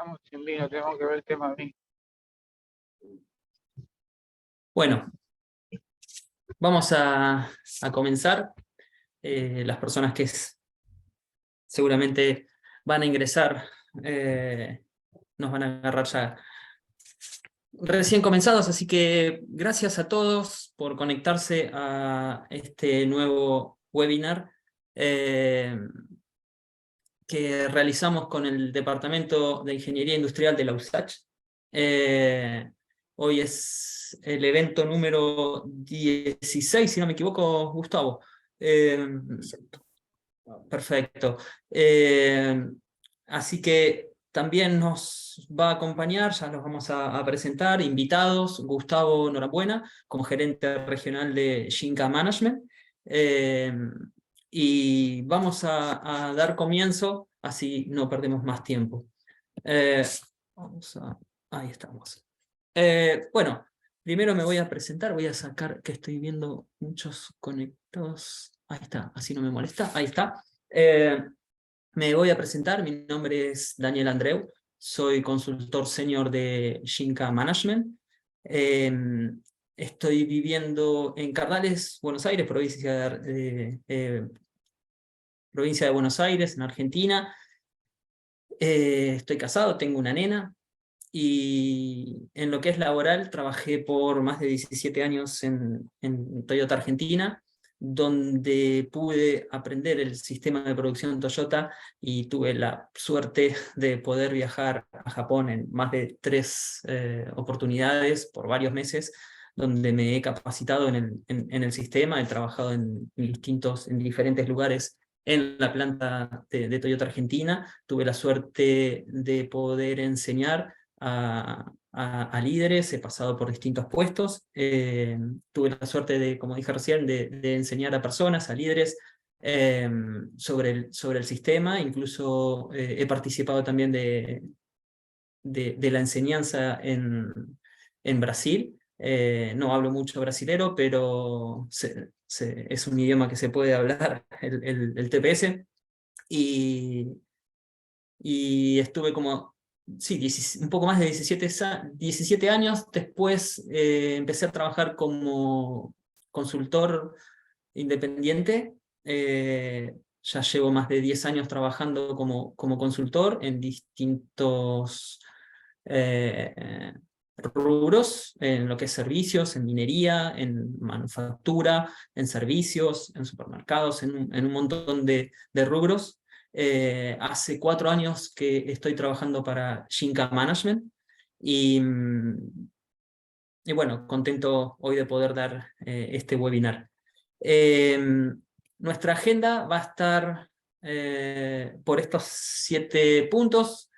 estamos sin vino, tenemos que ver el tema de mí. Bueno, vamos a comenzar. Las personas que seguramente van a ingresar nos van a agarrar ya recién comenzados, así que gracias a todos por conectarse a este nuevo webinar que realizamos con el Departamento de Ingeniería Industrial de la USACH. Hoy es el evento número 16, si no me equivoco, Gustavo. Perfecto. Así que también nos va a acompañar, ya los vamos a presentar, invitados, Gustavo Norambuena, como gerente regional de Shinka Management. Y vamos a dar comienzo, así no perdemos más tiempo. Ahí estamos. Bueno, primero me voy a presentar, voy a sacar que estoy viendo muchos conectados. Ahí está, así no me molesta. Ahí está. Me voy a presentar, mi nombre es Daniel Andreu, soy consultor senior de Shinka Management. Estoy viviendo en Cardales, Buenos Aires, provincia de Buenos Aires, en Argentina. Estoy casado, tengo una nena. Y en lo que es laboral, trabajé por más de 17 años en Toyota Argentina, donde pude aprender el sistema de producción Toyota y tuve la suerte de poder viajar a Japón en más de 3 oportunidades por varios meses, donde me he capacitado en el sistema, he trabajado en diferentes lugares en la planta de Toyota Argentina. Tuve la suerte de poder enseñar a líderes, he pasado por distintos puestos, tuve la suerte de, como dije recién, de enseñar a personas, a líderes, sobre el sistema, incluso he participado también de la enseñanza en Brasil. No hablo mucho brasilero, pero es un idioma que se puede hablar, el TPS, y estuve como, sí, un poco más de 17 años. Después empecé a trabajar como consultor independiente. Ya llevo más de 10 años trabajando como consultor en distintos rubros, en lo que es servicios, en minería, en manufactura, en servicios, en supermercados, en un montón de rubros. Hace 4 años que estoy trabajando para Shinka Management y bueno, contento hoy de poder dar este webinar. Nuestra agenda va a estar por estos 7 puntos.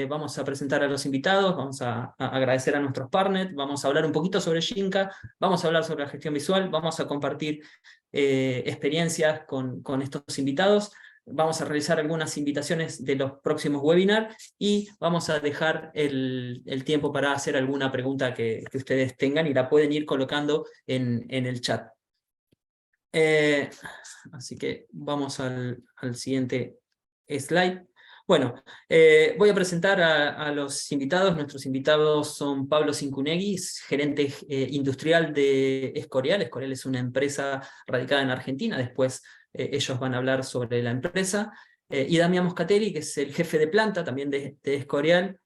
Vamos a presentar a los invitados, vamos a agradecer a nuestros partners, vamos a hablar un poquito sobre Shinka, vamos a hablar sobre la gestión visual, vamos a compartir experiencias con estos invitados. Vamos a realizar algunas invitaciones de los próximos webinars y vamos a dejar el tiempo para hacer alguna pregunta que ustedes tengan y la pueden ir colocando en el chat. Así que vamos al siguiente slide. Bueno, voy a presentar a los invitados. Nuestros invitados son Pablo Cincunegui, gerente industrial de Escorial. Escorial es una empresa radicada en Argentina, después ellos van a hablar sobre la empresa. Y Damián Moscatelli, que es el jefe de planta también de Escorial.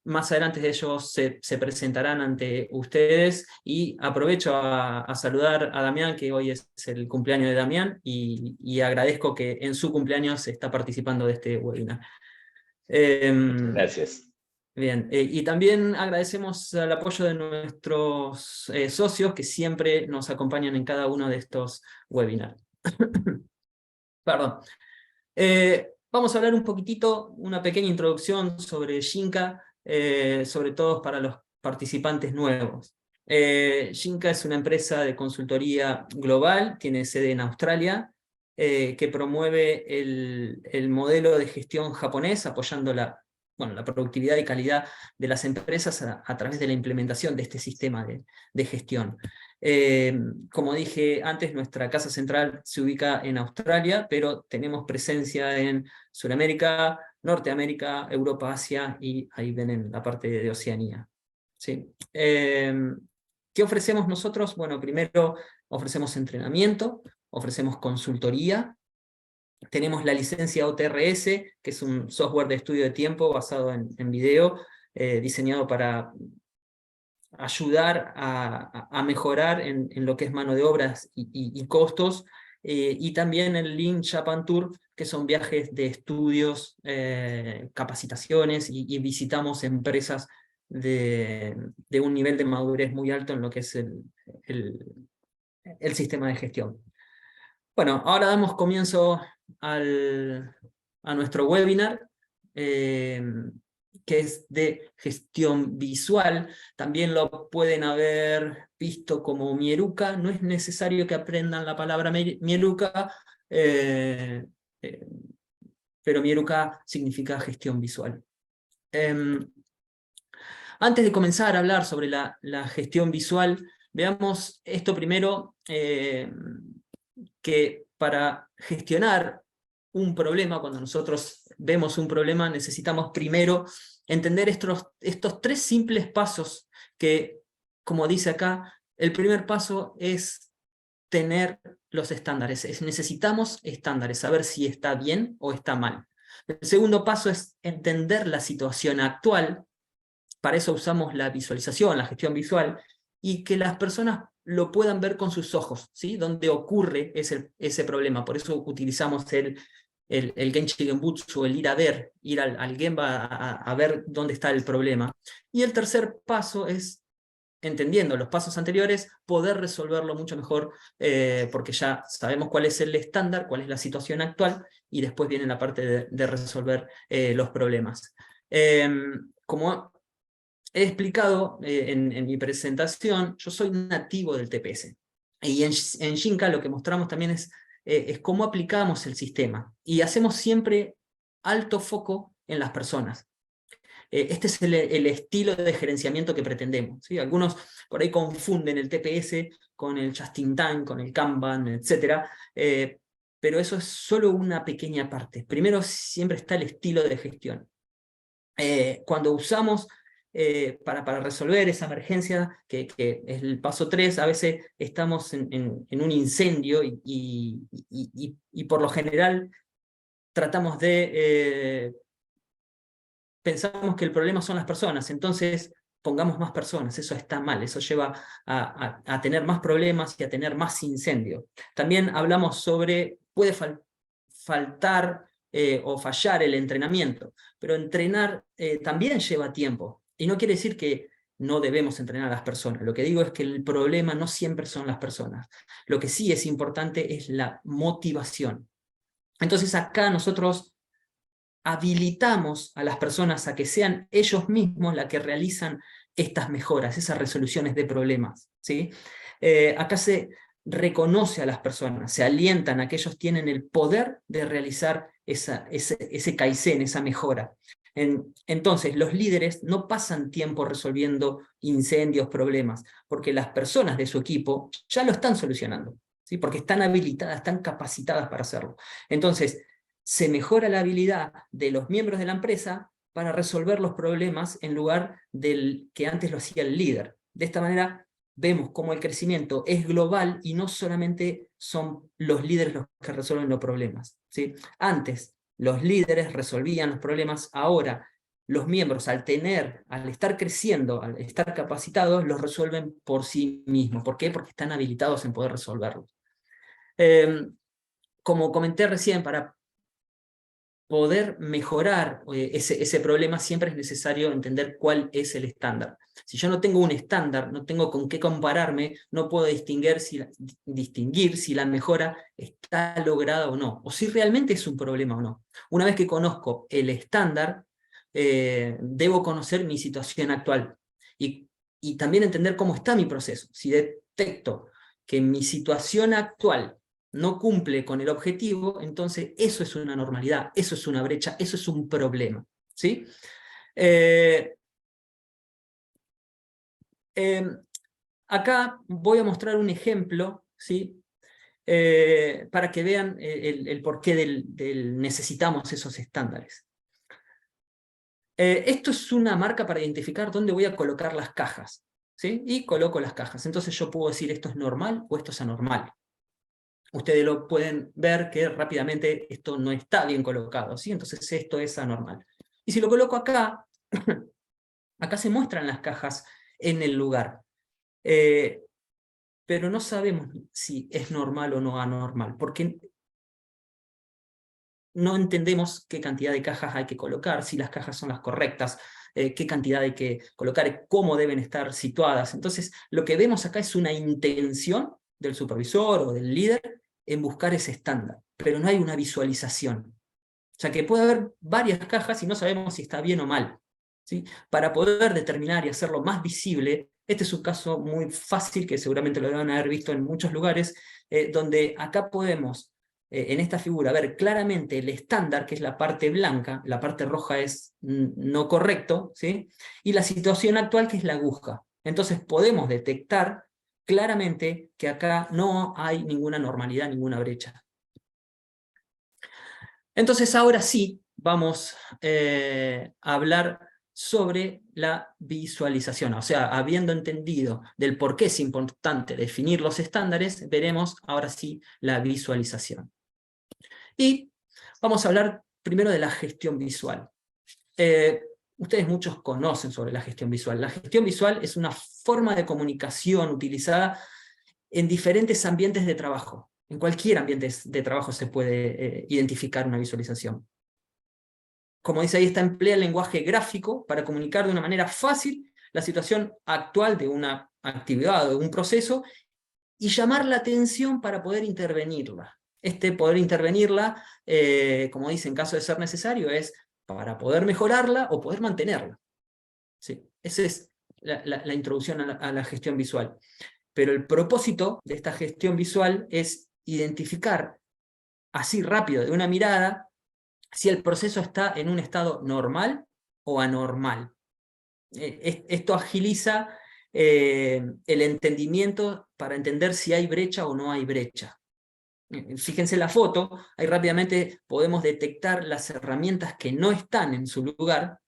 Más adelante ellos se presentarán ante ustedes y aprovecho a saludar a Damián, que hoy es el cumpleaños de Damián, y agradezco que en su cumpleaños está participando de este webinar. Gracias. Bien, y también agradecemos el apoyo de nuestros socios que siempre nos acompañan en cada uno de estos webinars. Perdón. Vamos a hablar un poquitito, una pequeña introducción sobre Shinka, sobre todo para los participantes nuevos. Shinka es una empresa de consultoría global, tiene sede en Australia, que promueve el modelo de gestión japonés, apoyando la productividad y calidad de las empresas a través de la implementación de este sistema de gestión. Como dije antes, nuestra casa central se ubica en Australia, pero tenemos presencia en Sudamérica, Norteamérica, Europa, Asia, y ahí ven en la parte de Oceanía. ¿Sí? ¿Qué ofrecemos nosotros? Bueno, primero ofrecemos entrenamiento, ofrecemos consultoría, tenemos la licencia OTRS, que es un software de estudio de tiempo basado en video, diseñado para ayudar a mejorar en lo que es mano de obras y costos, y también el Lean Japan Tour, que son viajes de estudios, capacitaciones, y visitamos empresas de un nivel de madurez muy alto en lo que es el sistema de gestión. Bueno, ahora damos comienzo a nuestro webinar, que es de gestión visual. También lo pueden haber visto como Mieruca. No es necesario que aprendan la palabra Mieruca, eh, eh, pero Mieruca significa gestión visual. Antes de comenzar a hablar sobre la gestión visual, veamos esto primero, que para gestionar un problema, cuando nosotros vemos un problema, necesitamos primero entender estos 3 simples pasos que, como dice acá, el primer paso es tener los estándares. Necesitamos estándares, saber si está bien o está mal. El segundo paso es entender la situación actual. Para eso usamos la visualización, la gestión visual, y que las personas lo puedan ver con sus ojos, ¿sí? Donde ocurre ese problema. Por eso utilizamos el Genchi Genbutsu, el ir a ver, ir al Gemba a ver dónde está el problema. Y el tercer paso es, entendiendo los pasos anteriores, poder resolverlo mucho mejor, porque ya sabemos cuál es el estándar, cuál es la situación actual, y después viene la parte de resolver los problemas. Como he explicado en mi presentación, yo soy nativo del TPS. Y en Shinka lo que mostramos también es cómo aplicamos el sistema. Y hacemos siempre alto foco en las personas. Este es el estilo de gerenciamiento que pretendemos, ¿sí? Algunos por ahí confunden el TPS con el Just-in-Time, con el Kanban, etc. Pero eso es solo una pequeña parte. Primero siempre está el estilo de gestión. Cuando usamos para resolver esa emergencia, que es el paso 3, a veces estamos en un incendio y por lo general tratamos de... pensamos que el problema son las personas, entonces pongamos más personas. Eso está mal, eso lleva a tener más problemas y a tener más incendio. También hablamos sobre, puede faltar o fallar el entrenamiento, pero entrenar también lleva tiempo, y no quiere decir que no debemos entrenar a las personas. Lo que digo es que el problema no siempre son las personas. Lo que sí es importante es la motivación. Entonces acá nosotros habilitamos a las personas a que sean ellos mismos las que realizan estas mejoras, esas resoluciones de problemas, ¿sí? Acá se reconoce a las personas, se alientan a que ellos tienen el poder de realizar ese Kaizen, esa mejora. Entonces, los líderes no pasan tiempo resolviendo incendios, problemas, porque las personas de su equipo ya lo están solucionando, ¿sí? Porque están habilitadas, están capacitadas para hacerlo. Entonces, se mejora la habilidad de los miembros de la empresa para resolver los problemas en lugar del que antes lo hacía el líder. De esta manera vemos cómo el crecimiento es global y no solamente son los líderes los que resuelven los problemas, ¿sí? Antes los líderes resolvían los problemas, ahora los miembros al estar creciendo, al estar capacitados, los resuelven por sí mismos. ¿Por qué? Porque están habilitados en poder resolverlos. Como comenté recién, para poder mejorar ese problema siempre es necesario entender cuál es el estándar. Si yo no tengo un estándar, no tengo con qué compararme, no puedo distinguir si la mejora está lograda o no, o si realmente es un problema o no. Una vez que conozco el estándar, debo conocer mi situación actual y también entender cómo está mi proceso. Si detecto que mi situación actual no cumple con el objetivo, entonces eso es una normalidad, eso es una brecha, eso es un problema, ¿sí? Acá voy a mostrar un ejemplo, ¿sí? Para que vean el porqué necesitamos esos estándares. Esto es una marca para identificar dónde voy a colocar las cajas, ¿sí? Y coloco las cajas. Entonces yo puedo decir esto es normal o esto es anormal. Ustedes lo pueden ver que rápidamente esto no está bien colocado, ¿sí? Entonces esto es anormal. Y si lo coloco acá, acá se muestran las cajas en el lugar. Pero no sabemos si es normal o no anormal, porque no entendemos qué cantidad de cajas hay que colocar, si las cajas son las correctas, qué cantidad hay que colocar, cómo deben estar situadas. Entonces, lo que vemos acá es una intención del supervisor o del líder en buscar ese estándar, pero no hay una visualización. O sea que puede haber varias cajas y no sabemos si está bien o mal, ¿sí? Para poder determinar y hacerlo más visible, este es un caso muy fácil que seguramente lo deben haber visto en muchos lugares, donde acá podemos, en esta figura, ver claramente el estándar, que es la parte blanca, la parte roja es no correcto, ¿sí? Y la situación actual, que es la aguja. Entonces podemos detectar claramente que acá no hay ninguna normalidad, ninguna brecha. Entonces ahora sí vamos a hablar sobre la visualización. O sea, habiendo entendido del por qué es importante definir los estándares, veremos ahora sí la visualización. Y vamos a hablar primero de la gestión visual. Ustedes muchos conocen sobre la gestión visual. La gestión visual es una forma de comunicación utilizada en diferentes ambientes de trabajo. En cualquier ambiente de trabajo se puede identificar una visualización. Como dice ahí, emplea el lenguaje gráfico para comunicar de una manera fácil la situación actual de una actividad o de un proceso y llamar la atención para poder intervenirla. Poder intervenirla, como dice, en caso de ser necesario, es para poder mejorarla o poder mantenerla. ¿Sí? Esa es la introducción a la gestión visual. Pero el propósito de esta gestión visual es identificar así rápido, de una mirada, si el proceso está en un estado normal o anormal. Esto agiliza el entendimiento para entender si hay brecha o no hay brecha. Fíjense la foto, ahí rápidamente podemos detectar las herramientas que no están en su lugar,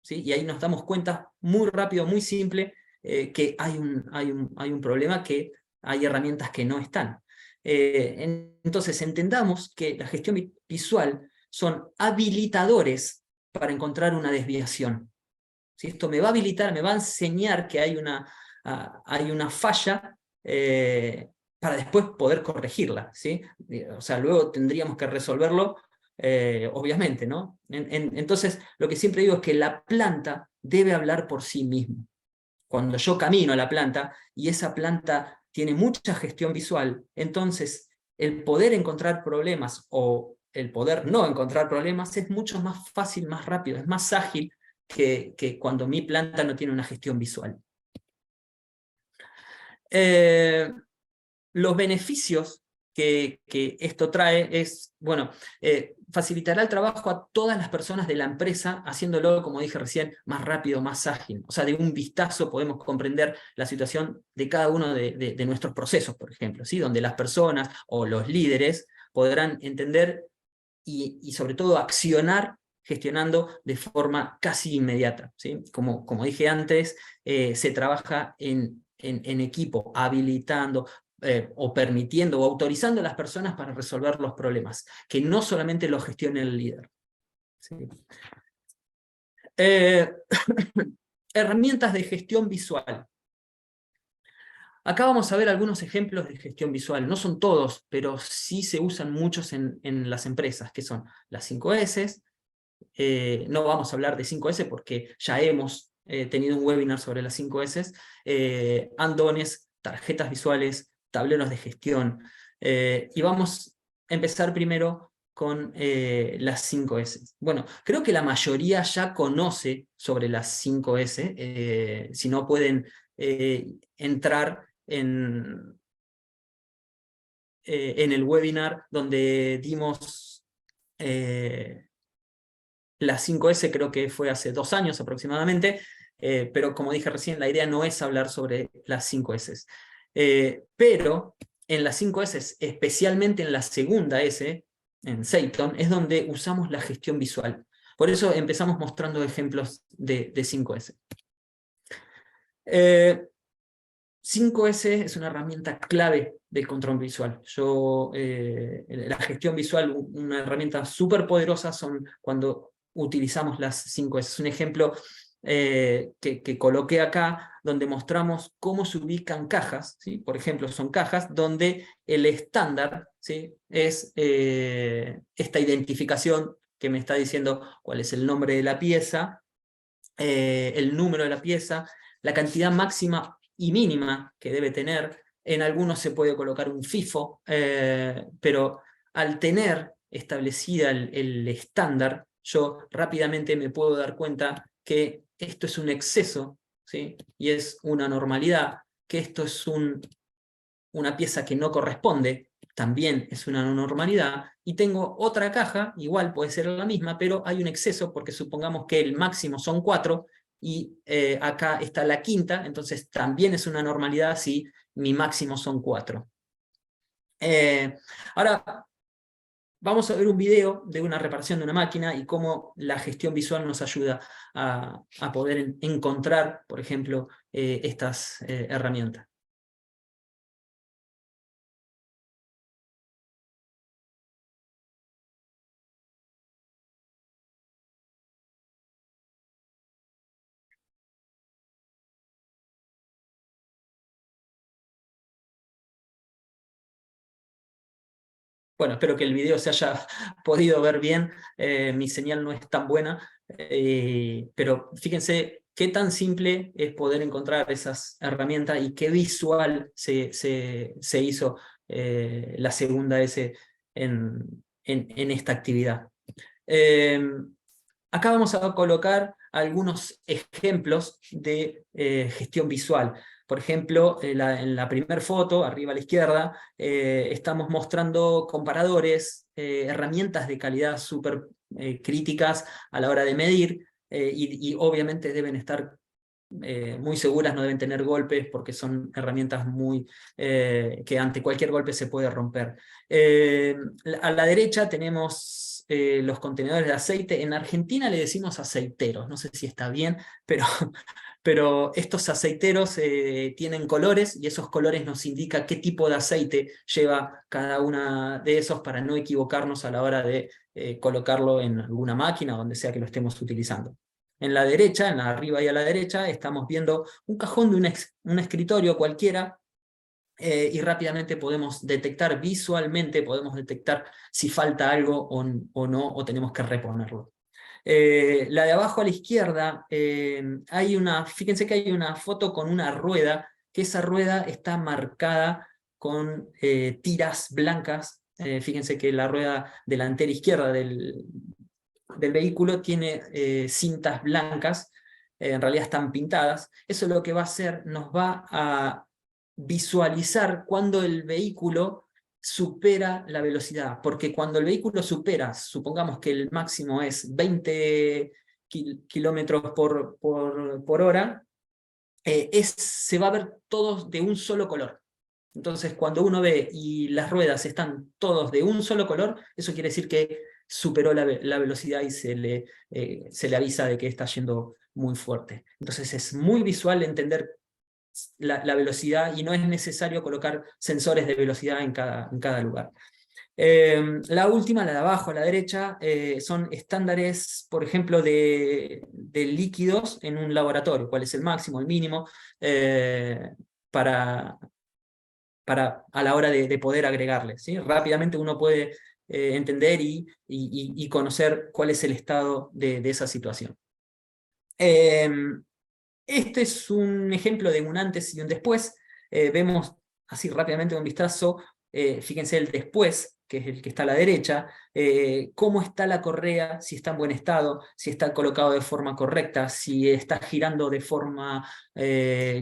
¿sí? Y ahí nos damos cuenta muy rápido, muy simple, que hay un problema, que hay herramientas que no están. Entonces entendamos que la gestión visual son habilitadores para encontrar una desviación. ¿Sí? Esto me va a habilitar, me va a enseñar que hay una falla para después poder corregirla. ¿Sí? O sea, luego tendríamos que resolverlo, obviamente, ¿no? Entonces, lo que siempre digo es que la planta debe hablar por sí misma. Cuando yo camino a la planta y esa planta tiene mucha gestión visual, entonces el poder encontrar problemas o el poder no encontrar problemas es mucho más fácil, más rápido, es más ágil que cuando mi planta no tiene una gestión visual. Los beneficios que esto trae es, bueno, facilitará el trabajo a todas las personas de la empresa, haciéndolo, como dije recién, más rápido, más ágil. O sea, de un vistazo podemos comprender la situación de cada uno de nuestros procesos, por ejemplo, ¿sí? Donde las personas o los líderes podrán entender y sobre todo accionar gestionando de forma casi inmediata, ¿sí? Como dije antes, se trabaja en equipo, habilitando, o permitiendo o autorizando a las personas para resolver los problemas, que no solamente lo gestione el líder. ¿Sí? Herramientas de gestión visual. Acá vamos a ver algunos ejemplos de gestión visual. No son todos, pero sí se usan muchos en las empresas, que son las 5S. No vamos a hablar de 5S porque ya hemos tenido un webinar sobre las 5S. Andones, tarjetas visuales, tableros de gestión. Y vamos a empezar primero con las 5S. Bueno, creo que la mayoría ya conoce sobre las 5S. Si no, pueden entrar en el webinar donde dimos las 5S, creo que fue hace 2 años aproximadamente, pero como dije recién, la idea no es hablar sobre las 5S. Pero en las 5S, especialmente en la segunda S, en Seiton, es donde usamos la gestión visual. Por eso empezamos mostrando ejemplos de 5S. 5S es una herramienta clave del control visual. La gestión visual, una herramienta súper poderosa son cuando utilizamos las 5S. Es un ejemplo que coloqué acá, donde mostramos cómo se ubican cajas, ¿sí? Por ejemplo, son cajas donde el estándar, ¿sí? Es esta identificación que me está diciendo cuál es el nombre de la pieza, el número de la pieza, la cantidad máxima y mínima que debe tener. En algunos se puede colocar un FIFO, pero al tener establecida el estándar, yo rápidamente me puedo dar cuenta que esto es un exceso, ¿sí? Y es una normalidad, que esto es una pieza que no corresponde, también es una normalidad, y tengo otra caja, igual puede ser la misma, pero hay un exceso, porque supongamos que el máximo son 4, y acá está la quinta, entonces también es una normalidad si mi máximo son 4. Ahora, vamos a ver un video de una reparación de una máquina y cómo la gestión visual nos ayuda a poder encontrar, por ejemplo, estas herramientas. Bueno, espero que el video se haya podido ver bien. Mi señal no es tan buena, pero fíjense qué tan simple es poder encontrar esas herramientas y qué visual se hizo la segunda S en esta actividad. Acá vamos a colocar algunos ejemplos de gestión visual. Por ejemplo, en la primera foto, arriba a la izquierda, estamos mostrando comparadores, herramientas de calidad súper críticas a la hora de medir, y obviamente deben estar muy seguras, no deben tener golpes, porque son herramientas que ante cualquier golpe se puede romper. A la derecha tenemos los contenedores de aceite. En Argentina le decimos aceiteros, no sé si está bien, pero estos aceiteros tienen colores, y esos colores nos indican qué tipo de aceite lleva cada una de esos, para no equivocarnos a la hora de colocarlo en alguna máquina, donde sea que lo estemos utilizando. En la derecha, en la arriba y a la derecha, estamos viendo un cajón de un escritorio cualquiera, y rápidamente podemos detectar visualmente, podemos detectar si falta algo o no, o tenemos que reponerlo. La de abajo a la izquierda, fíjense que hay una foto con una rueda, que esa rueda está marcada con tiras blancas. Fíjense que la rueda delantera izquierda del vehículo tiene cintas blancas, en realidad están pintadas. Eso lo que va a hacer, nos va a visualizar cuando el vehículo supera la velocidad, porque cuando el vehículo supera, supongamos que el máximo es 20 kilómetros por hora, se va a ver todos de un solo color. Entonces, cuando uno ve y las ruedas están todos de un solo color, eso quiere decir que superó la velocidad, y se le avisa de que está yendo muy fuerte. Entonces es muy visual entender la velocidad, y no es necesario colocar sensores de velocidad en cada lugar. La última, la de abajo a la derecha, son estándares, por ejemplo, de líquidos en un laboratorio, cuál es el máximo, el mínimo, para a la hora de poder agregarle, ¿sí? Rápidamente uno puede entender y conocer cuál es el estado de esa situación. Este es un ejemplo de un antes y un después. Vemos así rápidamente un vistazo, fíjense el después, que es el que está a la derecha, cómo está la correa, si está en buen estado, si está colocado de forma correcta, si está girando de forma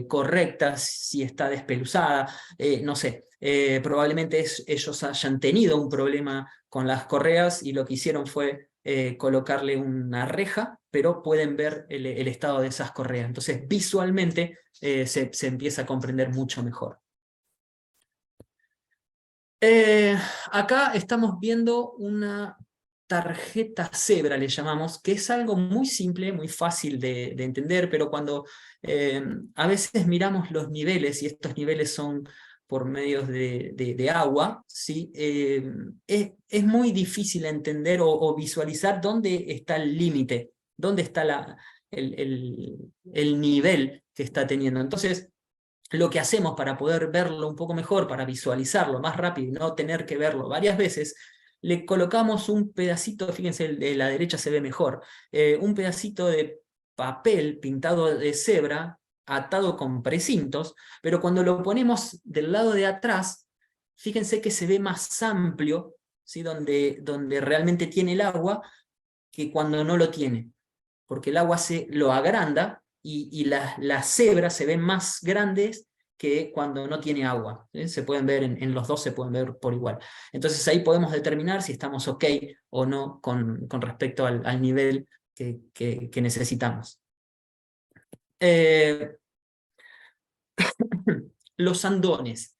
correcta, si está despeluzada, no sé. Probablemente ellos hayan tenido un problema con las correas, y lo que hicieron fue colocarle una reja, pero pueden ver el estado de esas correas. Entonces visualmente se empieza a comprender mucho mejor. Acá estamos viendo una tarjeta cebra, le llamamos, que es algo muy simple, muy fácil de entender, pero cuando a veces miramos los niveles, y estos niveles son por medios de agua, ¿sí? Es muy difícil entender o visualizar dónde está el límite, dónde está el nivel que está teniendo. Entonces, lo que hacemos para poder verlo un poco mejor, para visualizarlo más rápido y no tener que verlo varias veces, le colocamos un pedacito, fíjense, el de la derecha se ve mejor, un pedacito de papel pintado de cebra, atado con precintos, pero cuando lo ponemos del lado de atrás, fíjense que se ve más amplio, ¿sí? donde realmente tiene el agua, que cuando no lo tiene, porque el agua lo agranda y las cebras se ven más grandes que cuando no tiene agua. Se pueden ver en los dos, se pueden ver por igual. Entonces ahí podemos determinar si estamos ok o no con respecto al nivel que necesitamos. Los andones.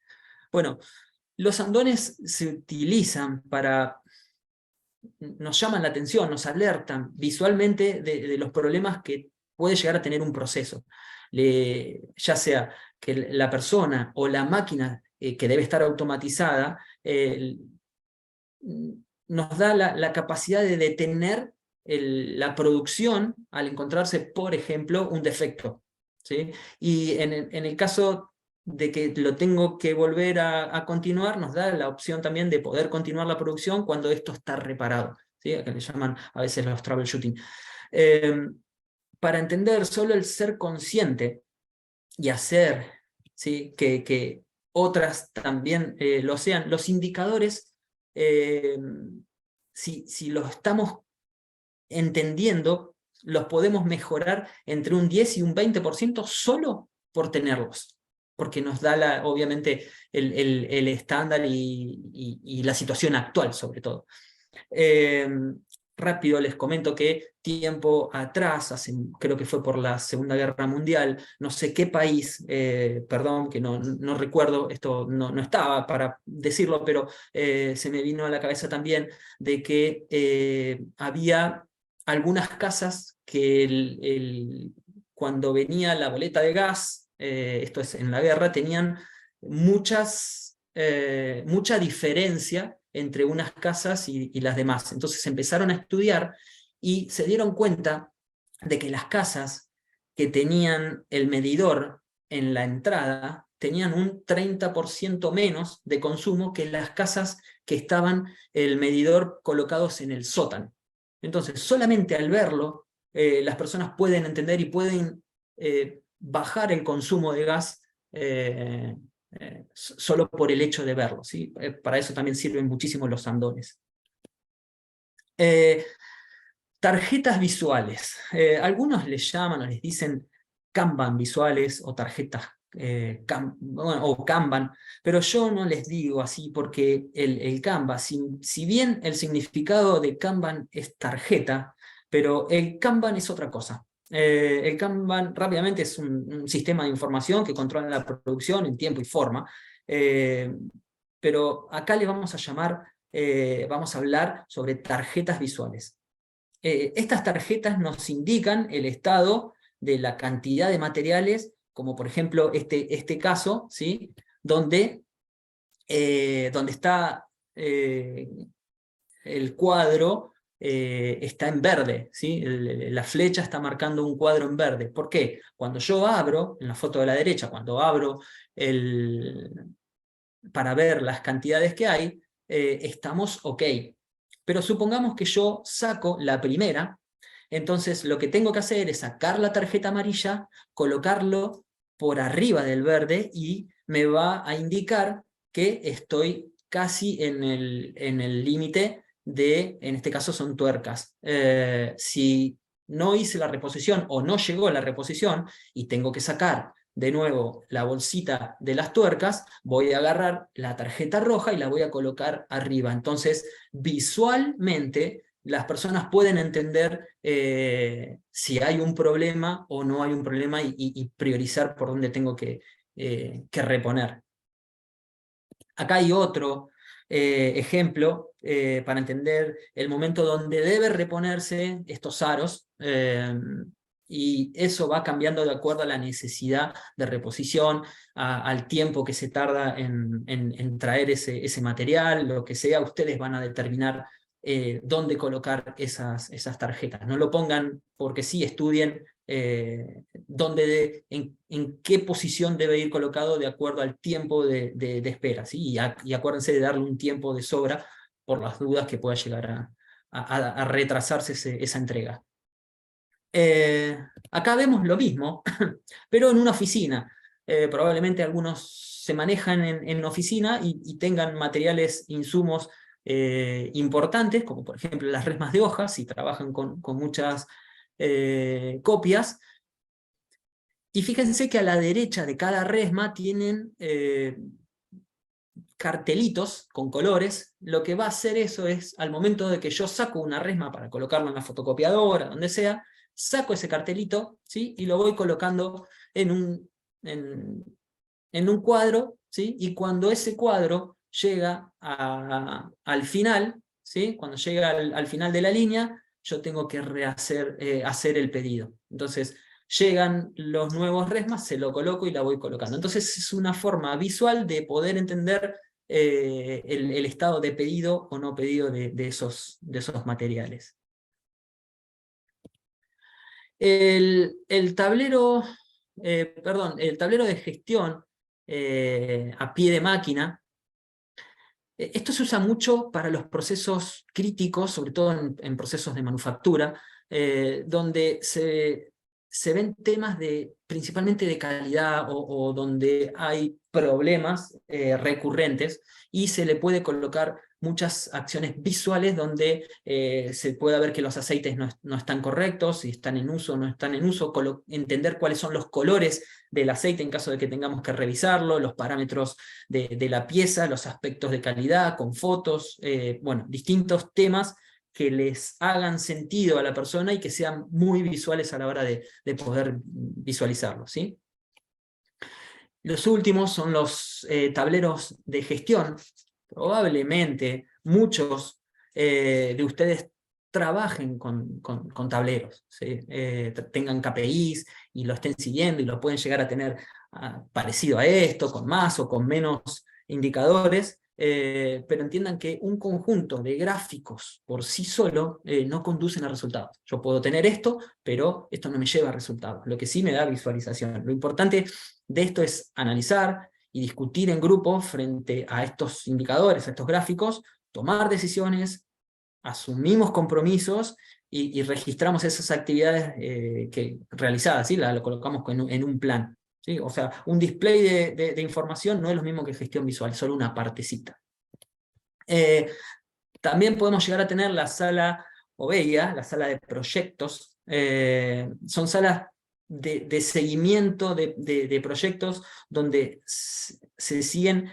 Bueno, los andones se utilizan para, nos llaman la atención, nos alertan visualmente de los problemas que puede llegar a tener un proceso. Ya sea que la persona o la máquina que debe estar automatizada nos da la capacidad de detener la producción al encontrarse, por ejemplo, un defecto, ¿sí? Y en el caso de que lo tengo que volver a continuar, nos da la opción también de poder continuar la producción cuando esto está reparado, ¿sí? Que le llaman a veces los troubleshooting. Para entender solo el ser consciente y hacer, ¿sí? que otras también lo sean, los indicadores, si los estamos entendiendo, los podemos mejorar entre un 10 y un 20% solo por tenerlos, porque nos da obviamente el estándar y la situación actual sobre todo. Rápido les comento que tiempo atrás, creo que fue por la Segunda Guerra Mundial, no sé qué país, perdón que no recuerdo, esto no estaba para decirlo, pero se me vino a la cabeza también de que había algunas casas que cuando venía la boleta de gas, esto es en la guerra, tenían mucha diferencia entre unas casas y las demás. Entonces empezaron a estudiar y se dieron cuenta de que las casas que tenían el medidor en la entrada tenían un 30% menos de consumo que las casas que estaban el medidor colocados en el sótano. Entonces, solamente al verlo, las personas pueden entender y pueden bajar el consumo de gas solo por el hecho de verlo, ¿sí? Para eso también sirven muchísimo los andones. Tarjetas visuales. Algunos les llaman o les dicen Kanban visuales o tarjetas o Kanban, pero yo no les digo así porque el Kanban, si bien el significado de Kanban es tarjeta, pero el Kanban es otra cosa. El Kanban rápidamente es un sistema de información que controla la producción en tiempo y forma, pero acá le vamos a llamar, vamos a hablar sobre tarjetas visuales. Estas tarjetas nos indican el estado de la cantidad de materiales, como por ejemplo este caso, ¿sí? donde está el cuadro, está en verde, ¿sí? La flecha está marcando un cuadro en verde. ¿Por qué? Cuando yo abro, en la foto de la derecha, cuando abro para ver las cantidades que hay, estamos ok. Pero supongamos que yo saco la primera, entonces lo que tengo que hacer es sacar la tarjeta amarilla, colocarlo por arriba del verde y me va a indicar que estoy casi en el límite de, en este caso son tuercas. Si no hice la reposición o no llegó la reposición y tengo que sacar de nuevo la bolsita de las tuercas, voy a agarrar la tarjeta roja y la voy a colocar arriba. Entonces, visualmente, las personas pueden entender si hay un problema o no hay un problema y priorizar por dónde tengo que reponer. Acá hay otro ejemplo para entender el momento donde debe reponerse estos aros, y eso va cambiando de acuerdo a la necesidad de reposición, al tiempo que se tarda en traer ese material, lo que sea. Ustedes van a determinar dónde colocar esas tarjetas. No lo pongan porque sí, estudien en qué posición debe ir colocado de acuerdo al tiempo de espera, ¿sí? Y acuérdense de darle un tiempo de sobra por las dudas que pueda llegar a retrasarse esa entrega. Acá vemos lo mismo, pero en una oficina. Probablemente algunos se manejan en oficina y tengan materiales, insumos importantes, como por ejemplo las resmas de hojas, si trabajan con muchas copias. Y fíjense que a la derecha de cada resma tienen cartelitos con colores. Lo que va a hacer eso es, al momento de que yo saco una resma para colocarlo en la fotocopiadora, donde sea, saco ese cartelito, ¿sí? Y lo voy colocando en un cuadro, ¿sí? Y cuando ese cuadro llega al final, ¿sí? Cuando llega al final de la línea, yo tengo que hacer el pedido. Entonces, llegan los nuevos resmas, se lo coloco y la voy colocando. Entonces es una forma visual de poder entender el estado de pedido o no pedido de esos materiales. El tablero de gestión a pie de máquina, esto se usa mucho para los procesos críticos, sobre todo en procesos de manufactura, donde se ven temas principalmente de calidad o donde hay problemas recurrentes, y se le puede colocar muchas acciones visuales donde se puede ver que los aceites no están correctos, si están en uso o no están en uso, entender cuáles son los colores del aceite en caso de que tengamos que revisarlo, los parámetros de la pieza, los aspectos de calidad, con fotos, bueno, distintos temas que les hagan sentido a la persona y que sean muy visuales a la hora de poder visualizarlo, ¿sí? Los últimos son los tableros de gestión. Probablemente muchos de ustedes trabajen con tableros, ¿sí? Tengan KPIs y lo estén siguiendo y lo pueden llegar a tener parecido a esto, con más o con menos indicadores, pero entiendan que un conjunto de gráficos por sí solo no conducen a resultados. Yo puedo tener esto, pero esto no me lleva a resultados, lo que sí me da visualización. Lo importante de esto es analizar y discutir en grupo frente a estos indicadores, a estos gráficos, tomar decisiones, asumimos compromisos y registramos esas actividades realizadas, ¿sí? Lo colocamos en un plan, ¿sí? O sea, un display de información no es lo mismo que gestión visual, solo una partecita. También podemos llegar a tener la sala OBEIA, la sala de proyectos. Son salas de seguimiento de proyectos donde se siguen,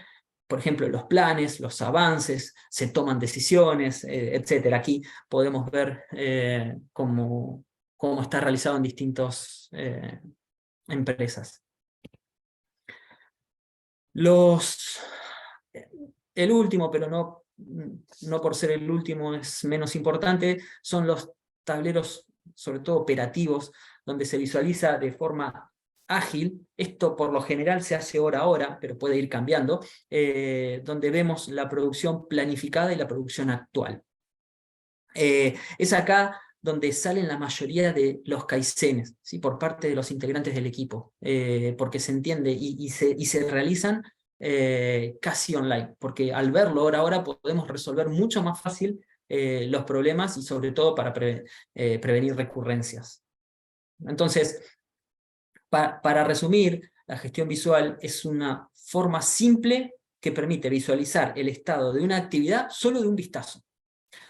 por ejemplo, los planes, los avances, se toman decisiones, etc. Aquí podemos ver cómo está realizado en distintas empresas. El último, pero no por ser el último es menos importante, son los tableros, sobre todo operativos, donde se visualiza de forma ágil. Esto por lo general se hace hora a hora, pero puede ir cambiando, donde vemos la producción planificada y la producción actual. Es acá donde salen la mayoría de los kaizenes, ¿sí? Por parte de los integrantes del equipo, porque se entiende y se realizan casi online, porque al verlo hora a hora podemos resolver mucho más fácil los problemas y sobre todo para prevenir recurrencias. Entonces, para resumir, la gestión visual es una forma simple que permite visualizar el estado de una actividad solo de un vistazo,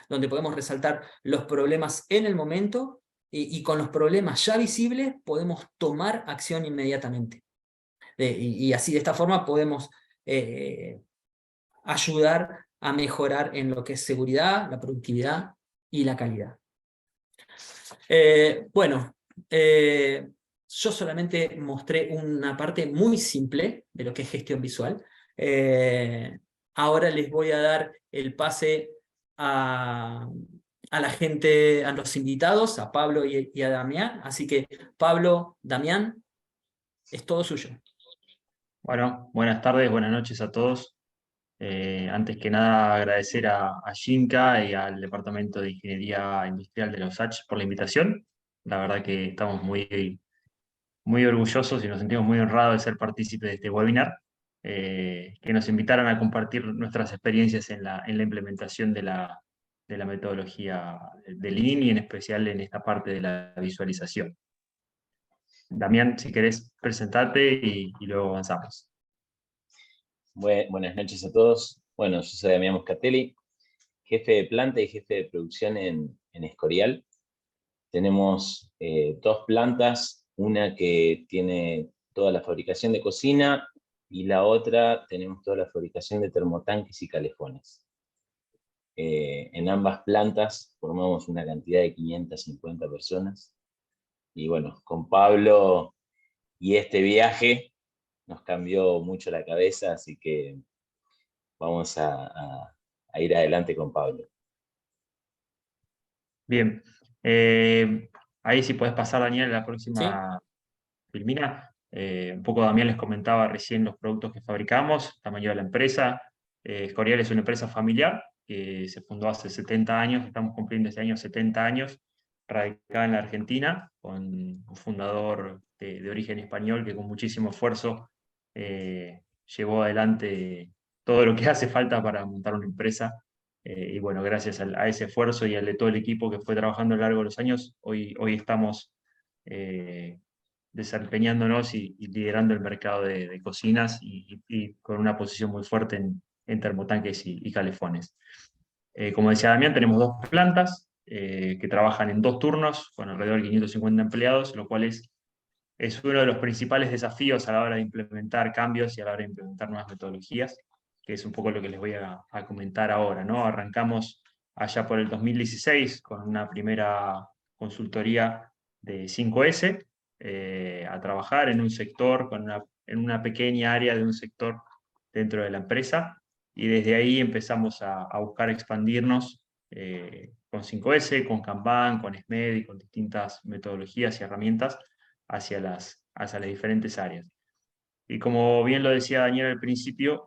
donde podemos resaltar los problemas en el momento y con los problemas ya visibles podemos tomar acción inmediatamente. Y así de esta forma podemos ayudar a mejorar en lo que es seguridad, la productividad y la calidad. Bueno, yo solamente mostré una parte muy simple de lo que es gestión visual. Ahora les voy a dar el pase a, a la gente, a los invitados, a Pablo y a Damián. Así que, Pablo, Damián, es todo suyo. Bueno, buenas tardes, buenas noches a todos. Antes que nada, agradecer a Jinca y al Departamento de Ingeniería Industrial de la USACH por la invitación. La verdad que estamos muy orgullosos y nos sentimos muy honrados de ser partícipes de este webinar, que nos invitaran a compartir nuestras experiencias en la implementación de la metodología de Lean y en especial en esta parte de la visualización. Damián, si querés presentarte y luego avanzamos. Buenas noches a todos. Bueno, yo soy Damián Moscatelli, jefe de planta y jefe de producción en Escorial. Tenemos 2 plantas, una que tiene toda la fabricación de cocina y la otra tenemos toda la fabricación de termotanques y calefones. En ambas plantas formamos una cantidad de 550 personas. Y bueno, con Pablo y este viaje nos cambió mucho la cabeza, así que vamos a ir adelante con Pablo. Bien. Ahí si podés pasar, Daniel, a la próxima filmina. Un poco Damián les comentaba recién los productos que fabricamos, tamaño de la empresa. Escorial es una empresa familiar que se fundó hace 70 años, estamos cumpliendo este año 70 años, radicada en la Argentina, con un fundador de origen español que con muchísimo esfuerzo llevó adelante todo lo que hace falta para montar una empresa. Y bueno, gracias a ese esfuerzo y al de todo el equipo que fue trabajando a lo largo de los años, hoy estamos desempeñándonos y liderando el mercado de cocinas y con una posición muy fuerte en termotanques y calefones. Como decía Damián, tenemos 2 plantas que trabajan en 2 turnos con alrededor de 550 empleados, lo cual es uno de los principales desafíos a la hora de implementar cambios y a la hora de implementar nuevas metodologías, que es un poco lo que les voy a comentar ahora, ¿no? Arrancamos allá por el 2016 con una primera consultoría de 5S, a trabajar en un sector, en una pequeña área de un sector dentro de la empresa, y desde ahí empezamos a buscar expandirnos con 5S, con Kanban, con SMED y con distintas metodologías y herramientas hacia las diferentes áreas. Y como bien lo decía Daniel al principio,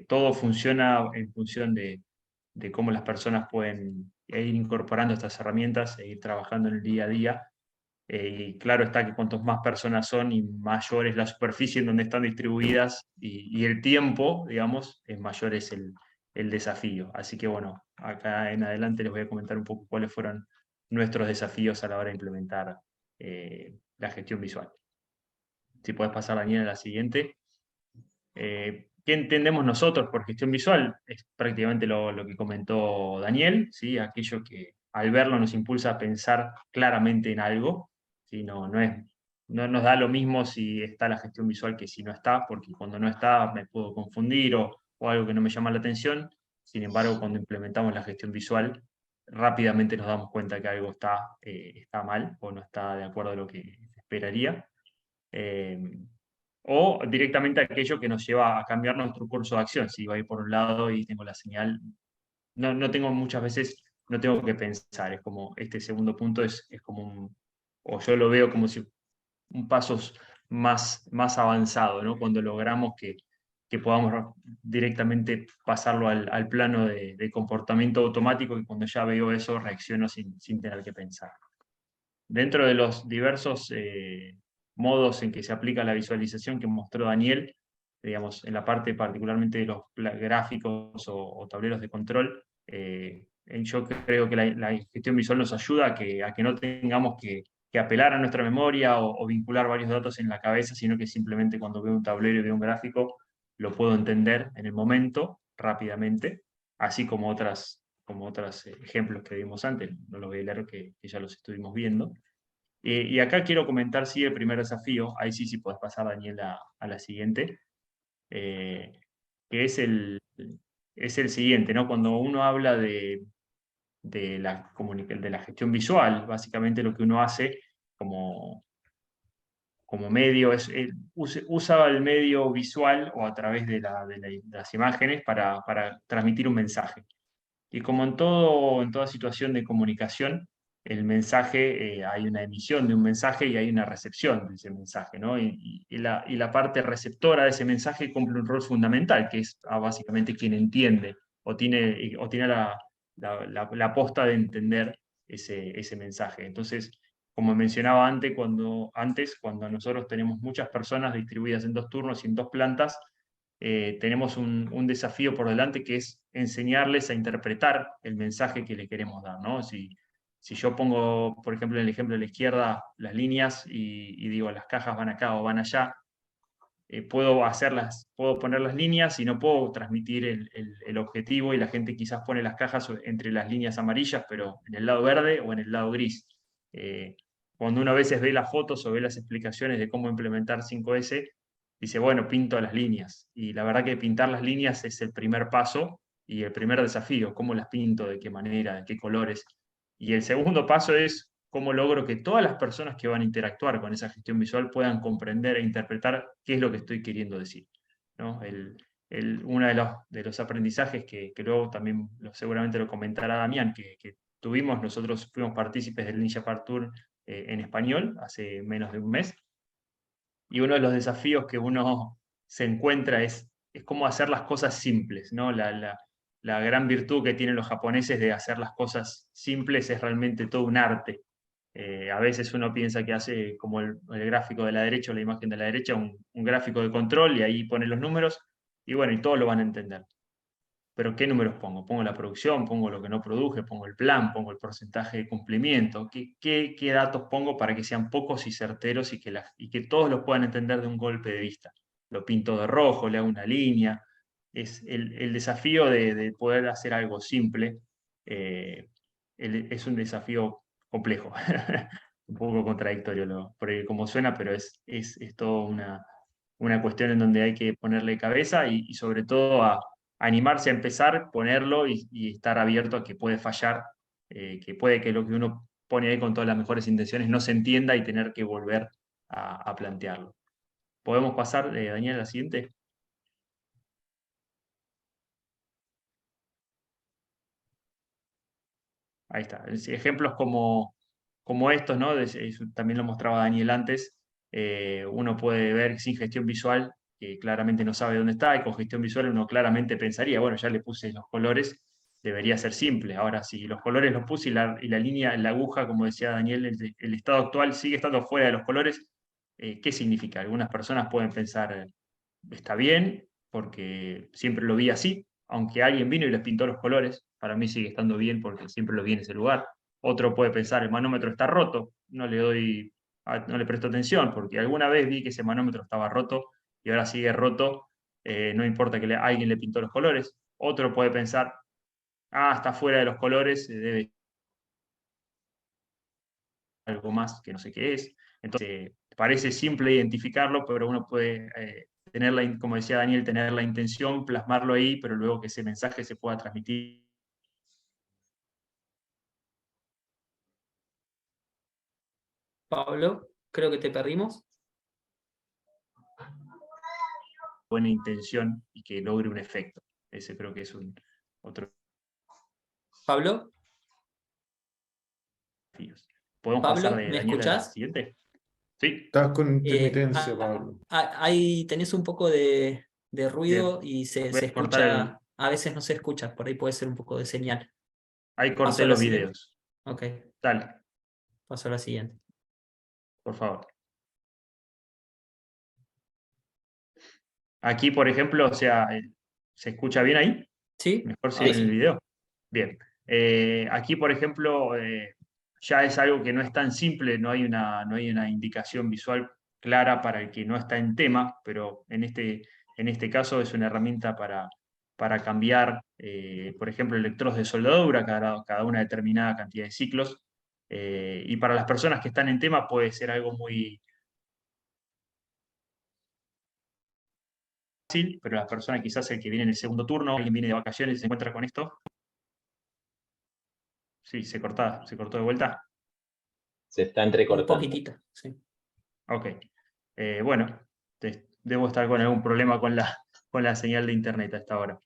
todo funciona en función de cómo las personas pueden ir incorporando estas herramientas e ir trabajando en el día a día. Y claro está que cuantos más personas son y mayor es la superficie en donde están distribuidas y el tiempo, digamos, mayor es el desafío. Así que bueno, acá en adelante les voy a comentar un poco cuáles fueron nuestros desafíos a la hora de implementar la gestión visual. Si puedes pasar, Daniel, a la siguiente. ¿Qué entendemos nosotros por gestión visual? Es prácticamente lo que comentó Daniel, ¿sí? Aquello que al verlo nos impulsa a pensar claramente en algo, ¿sí? No nos da lo mismo si está la gestión visual que si no está, porque cuando no está me puedo confundir o algo que no me llama la atención. Sin embargo, cuando implementamos la gestión visual, rápidamente nos damos cuenta que algo está mal o no está de acuerdo a lo que se esperaría. O directamente aquello que nos lleva a cambiar nuestro curso de acción. Si voy por un lado y tengo la señal, no tengo muchas veces, no tengo que pensar, es como este segundo punto es como o yo lo veo como si un paso más avanzado, ¿no? Cuando logramos que podamos directamente pasarlo al plano de comportamiento automático, y cuando ya veo eso reacciono sin tener que pensar. Dentro de los diversos modos en que se aplica la visualización que mostró Daniel, digamos, en la parte particularmente de los gráficos o tableros de control, yo creo que la gestión visual nos ayuda a que no tengamos que apelar a nuestra memoria o vincular varios datos en la cabeza, sino que simplemente cuando veo un tablero y veo un gráfico, lo puedo entender en el momento, rápidamente, así como otros ejemplos que vimos antes, no los voy a leer que ya los estuvimos viendo. Y acá quiero comentar, sí, el primer desafío, ahí sí puedes pasar, Daniel, a la siguiente, que es el siguiente, ¿no? Cuando uno habla de la gestión visual, básicamente lo que uno hace como medio usa el medio visual o a través de las imágenes para transmitir un mensaje. Y como en toda situación de comunicación, el mensaje, hay una emisión de un mensaje y hay una recepción de ese mensaje, ¿no? Y la parte receptora de ese mensaje cumple un rol fundamental, que es básicamente quien entiende o tiene la posta de entender ese mensaje. Entonces, como mencionaba cuando nosotros tenemos muchas personas distribuidas en 2 turnos y en 2 plantas, tenemos un desafío por delante, que es enseñarles a interpretar el mensaje que le queremos dar, ¿no? Si yo pongo, por ejemplo, en el ejemplo de la izquierda, las líneas y digo las cajas van acá o van allá, puedo poner las líneas y no puedo transmitir el objetivo, y la gente quizás pone las cajas entre las líneas amarillas, pero en el lado verde o en el lado gris. Cuando uno a veces ve las fotos o ve las explicaciones de cómo implementar 5S, dice, bueno, pinto las líneas. Y la verdad que pintar las líneas es el primer paso y el primer desafío: cómo las pinto, de qué manera, de qué colores. Y el segundo paso es cómo logro que todas las personas que van a interactuar con esa gestión visual puedan comprender e interpretar qué es lo que estoy queriendo decir, ¿no? Uno de los aprendizajes que luego también seguramente lo comentará Damián, que tuvimos, nosotros fuimos partícipes del Ninja Part Tour en español hace menos de un mes, y uno de los desafíos que uno se encuentra es cómo hacer las cosas simples, ¿no? La gran virtud que tienen los japoneses de hacer las cosas simples es realmente todo un arte. A veces uno piensa que hace como el gráfico de la derecha o la imagen de la derecha, un gráfico de control, y ahí pone los números, y bueno, y todos lo van a entender. Pero ¿qué números pongo? Pongo la producción, pongo lo que no produje, pongo el plan, pongo el porcentaje de cumplimiento. ¿Qué datos pongo para que sean pocos y certeros y que todos los puedan entender de un golpe de vista? Lo pinto de rojo, le hago una línea. Es el desafío de poder hacer algo simple. Es un desafío complejo, un poco contradictorio como suena, pero es todo una cuestión en donde hay que ponerle cabeza y sobre todo a animarse a empezar, ponerlo y estar abierto a que puede fallar, que puede que lo que uno pone ahí con todas las mejores intenciones no se entienda y tener que volver a plantearlo. ¿Podemos pasar, Daniel, a la siguiente? Ahí está. Ejemplos como estos, ¿no? También lo mostraba Daniel antes. Uno puede ver sin gestión visual, que claramente no sabe dónde está, y con gestión visual uno claramente pensaría, bueno, ya le puse los colores, debería ser simple. Ahora, si los colores los puse y la línea, la aguja, como decía Daniel, el estado actual sigue estando fuera de los colores, ¿qué significa? Algunas personas pueden pensar, está bien, porque siempre lo vi así, aunque alguien vino y les pintó los colores, para mí sigue estando bien porque siempre lo vi en ese lugar. Otro puede pensar, el manómetro está roto, no le presto atención, porque alguna vez vi que ese manómetro estaba roto y ahora sigue roto, no importa que alguien le pintó los colores. Otro puede pensar, está fuera de los colores, debe algo más que no sé qué es. Entonces, parece simple identificarlo, pero uno puede como decía Daniel, tener la intención, plasmarlo ahí, pero luego que ese mensaje se pueda transmitir. Pablo, creo que te perdimos. Buena intención y que logre un efecto. Ese creo que es otro Pablo, desafío. ¿Podemos pasar Pablo, de ¿me Daniel a la escuchás? siguiente? Sí. Estás con intermitencia, Ah, Pablo. ahí tenés un poco de Bien. ruido y se Voy a cortar escucha, a veces no se escucha, por ahí puede ser un poco de señal. Ahí Paso corté a la los siguiente. videos. Ok, Dale, paso a la siguiente. por favor. Aquí, por ejemplo, o sea, ¿se escucha bien ahí? ¿Sí? Mejor si Ahí en el sí. video. Bien. Aquí, por ejemplo, ya es algo que no es tan simple, no hay una indicación visual clara para el que no está en tema, pero en este caso es una herramienta para cambiar, por ejemplo, electrodos de soldadura cada una determinada cantidad de ciclos. Y para las personas que están en tema puede ser algo muy fácil, pero las personas, quizás el que viene en el segundo turno, alguien viene de vacaciones y se encuentra con esto. Sí, se cortó de vuelta. Se está Un entrecortando. poquitito, sí. Ok. Bueno, debo estar con algún problema con la señal de internet a esta hora.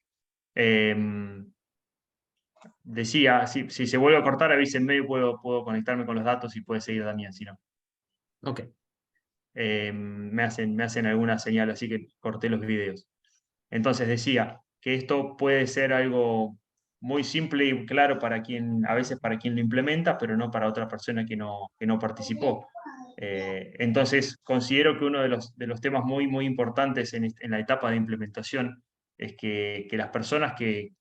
decía, si se vuelve a cortar, avísenme y puedo conectarme con los datos y puede seguir Damián, si no. Ok. Me hacen alguna señal, así que corté los videos. Entonces decía que esto puede ser algo muy simple y claro a veces para quien lo implementa, pero no para otra persona que no participó. Entonces considero que uno de los temas muy, muy importantes en la etapa de implementación es que las personas que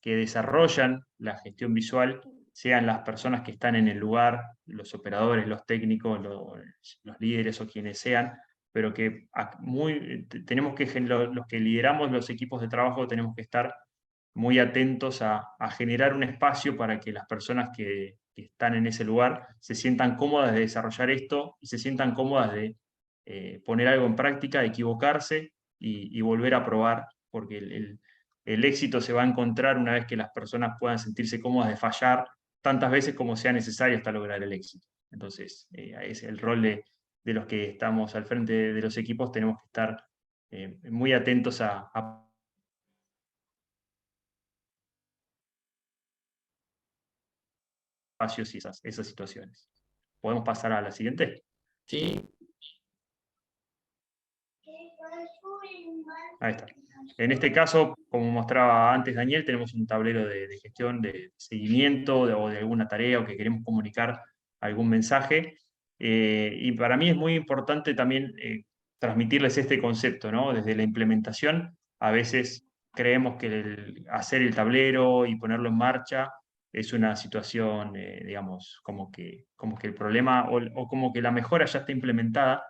desarrollan la gestión visual sean las personas que están en el lugar, los operadores, los técnicos, los líderes o quienes sean, pero que tenemos que, los que lideramos los equipos de trabajo, tenemos que estar muy atentos a generar un espacio para que las personas que están en ese lugar se sientan cómodas de desarrollar esto y se sientan cómodas de poner algo en práctica, de equivocarse y volver a probar, porque el éxito se va a encontrar una vez que las personas puedan sentirse cómodas de fallar tantas veces como sea necesario hasta lograr el éxito. Entonces, es el rol de los que estamos al frente de los equipos, tenemos que estar muy atentos a espacios y esas situaciones. ¿Podemos pasar a la siguiente? Sí. Ahí está. En este caso, como mostraba antes Daniel, tenemos un tablero de gestión, de seguimiento o de alguna tarea o que queremos comunicar algún mensaje. Y para mí es muy importante también transmitirles este concepto, ¿no? Desde la implementación, a veces creemos que hacer el tablero y ponerlo en marcha es una situación, digamos, como que el problema o como que la mejora ya está implementada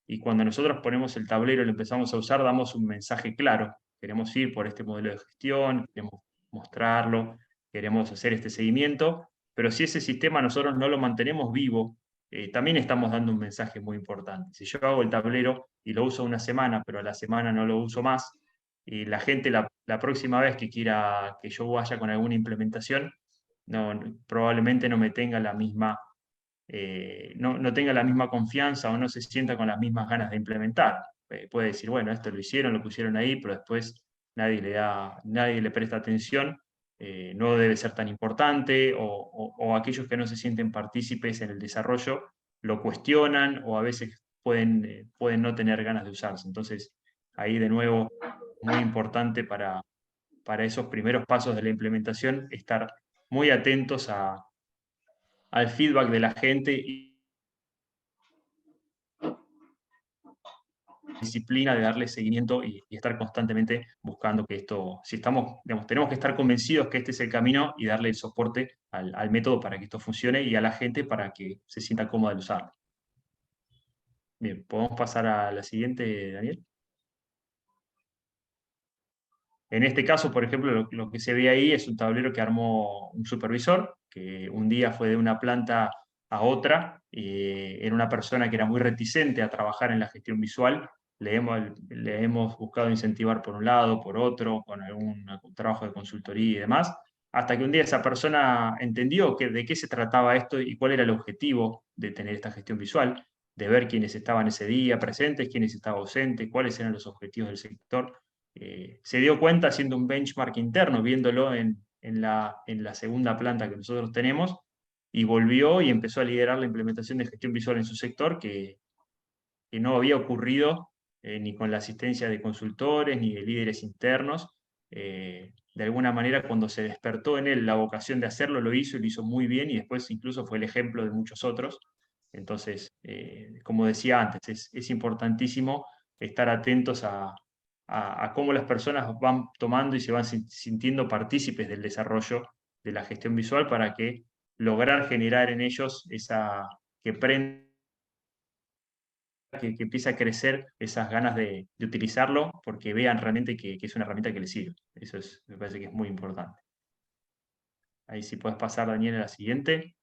y cuando nosotros ponemos el tablero y lo empezamos a usar, damos un mensaje claro. Queremos ir por este modelo de gestión, queremos mostrarlo, queremos hacer este seguimiento, pero si ese sistema nosotros no lo mantenemos vivo, también estamos dando un mensaje muy importante. Si yo hago el tablero y lo uso una semana, pero a la semana no lo uso más, y la gente la próxima vez que quiera que yo vaya con alguna implementación, probablemente no me tenga la misma no tenga la misma confianza o no se sienta con las mismas ganas de implementar. Puede decir, bueno, esto lo hicieron, lo pusieron ahí, pero después nadie le presta atención, no debe ser tan importante, o aquellos que no se sienten partícipes en el desarrollo lo cuestionan o a veces pueden no tener ganas de usarse. Entonces, ahí de nuevo, muy importante para esos primeros pasos de la implementación, estar muy atentos al feedback de la gente y disciplina de darle seguimiento y estar constantemente buscando que esto, si estamos, digamos, tenemos que estar convencidos que este es el camino y darle el soporte al método para que esto funcione y a la gente para que se sienta cómoda al usarlo. Bien, ¿podemos pasar a la siguiente, Daniel? En este caso, por ejemplo, lo que se ve ahí es un tablero que armó un supervisor, que un día fue de una planta a otra, era una persona que era muy reticente a trabajar en la gestión visual, le hemos buscado incentivar por un lado, por otro, con algún trabajo de consultoría y demás, hasta que un día esa persona entendió de qué se trataba esto y cuál era el objetivo de tener esta gestión visual, de ver quiénes estaban ese día presentes, quiénes estaban ausentes, cuáles eran los objetivos del sector. Se dio cuenta haciendo un benchmark interno, viéndolo en la segunda planta que nosotros tenemos, y volvió y empezó a liderar la implementación de gestión visual en su sector, que no había ocurrido ni con la asistencia de consultores ni de líderes internos. De alguna manera, cuando se despertó en él la vocación de hacerlo, lo hizo y lo hizo muy bien, y después incluso fue el ejemplo de muchos otros. Entonces, como decía antes, es importantísimo estar atentos a cómo las personas van tomando y se van sintiendo partícipes del desarrollo de la gestión visual para que lograr generar en ellos que empiece a crecer esas ganas de utilizarlo porque vean realmente que es una herramienta que les sirve. Eso me parece que es muy importante. Ahí sí puedes pasar, Daniel, a la siguiente.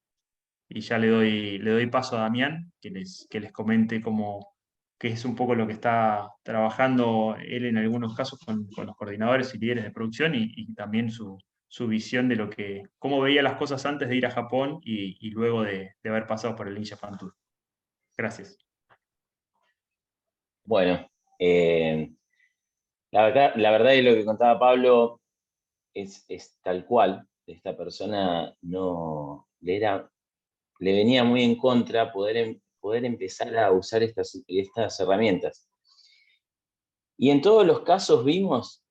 Y ya le doy paso a Damián, que les comente qué es un poco lo que está trabajando él en algunos casos con los coordinadores y líderes de producción y también su visión de cómo veía las cosas antes de ir a Japón y luego de haber pasado por el Ninja Fan Tour. Gracias. Bueno, la verdad y lo que contaba Pablo es tal cual. esta persona no le venía muy en contra poder empezar a usar estas herramientas. Y en todos los casos vimos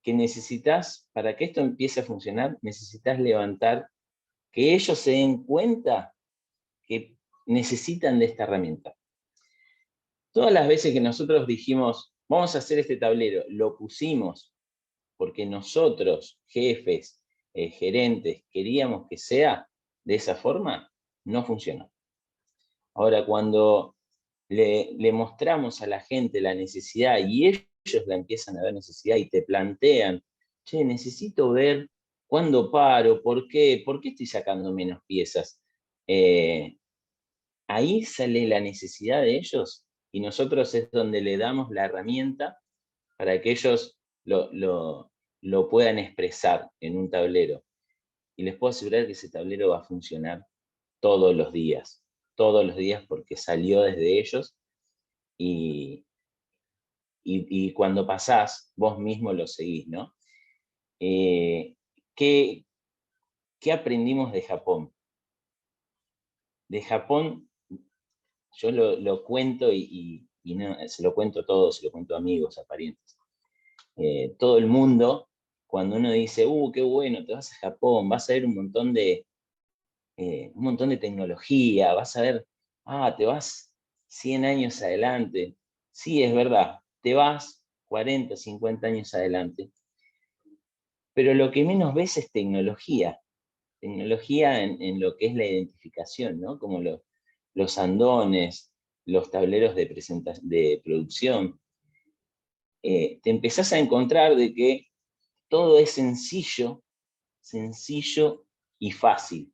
que necesitas, para que esto empiece a funcionar, necesitas levantar, que ellos se den cuenta que necesitan de esta herramienta. Todas las veces que nosotros dijimos, vamos a hacer este tablero, lo pusimos porque nosotros, jefes, gerentes, queríamos que sea de esa forma, no funcionó. Ahora, cuando le mostramos a la gente la necesidad y ellos la empiezan a ver necesidad y te plantean, che, necesito ver cuándo paro, por qué estoy sacando menos piezas. Ahí sale la necesidad de ellos y nosotros es donde le damos la herramienta para que ellos lo puedan expresar en un tablero. Y les puedo asegurar que ese tablero va a funcionar todos los días porque salió desde ellos y cuando pasás, vos mismo lo seguís, ¿no? ¿Qué aprendimos de Japón? De Japón, yo lo cuento y no, se lo cuento a todos, se lo cuento a amigos, a parientes. Todo el mundo, cuando uno dice, qué bueno, te vas a Japón, vas a ver un montón de tecnología, vas a ver, te vas 100 años adelante. Sí, es verdad, te vas 40, 50 años adelante. Pero lo que menos ves es tecnología en lo que es la identificación, ¿no? Como los andones, los tableros de producción. Te empezás a encontrar de que todo es sencillo y fácil.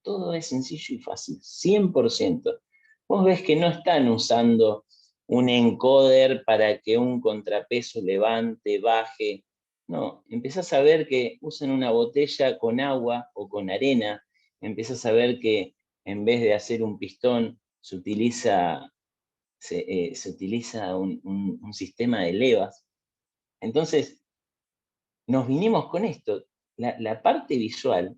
Todo es sencillo y fácil, 100%. Vos ves que no están usando un encoder para que un contrapeso levante, baje. No, empezás a ver que usan una botella con agua o con arena. Empezás a ver que en vez de hacer un pistón, se utiliza un sistema de levas. Entonces, nos vinimos con esto. La parte visual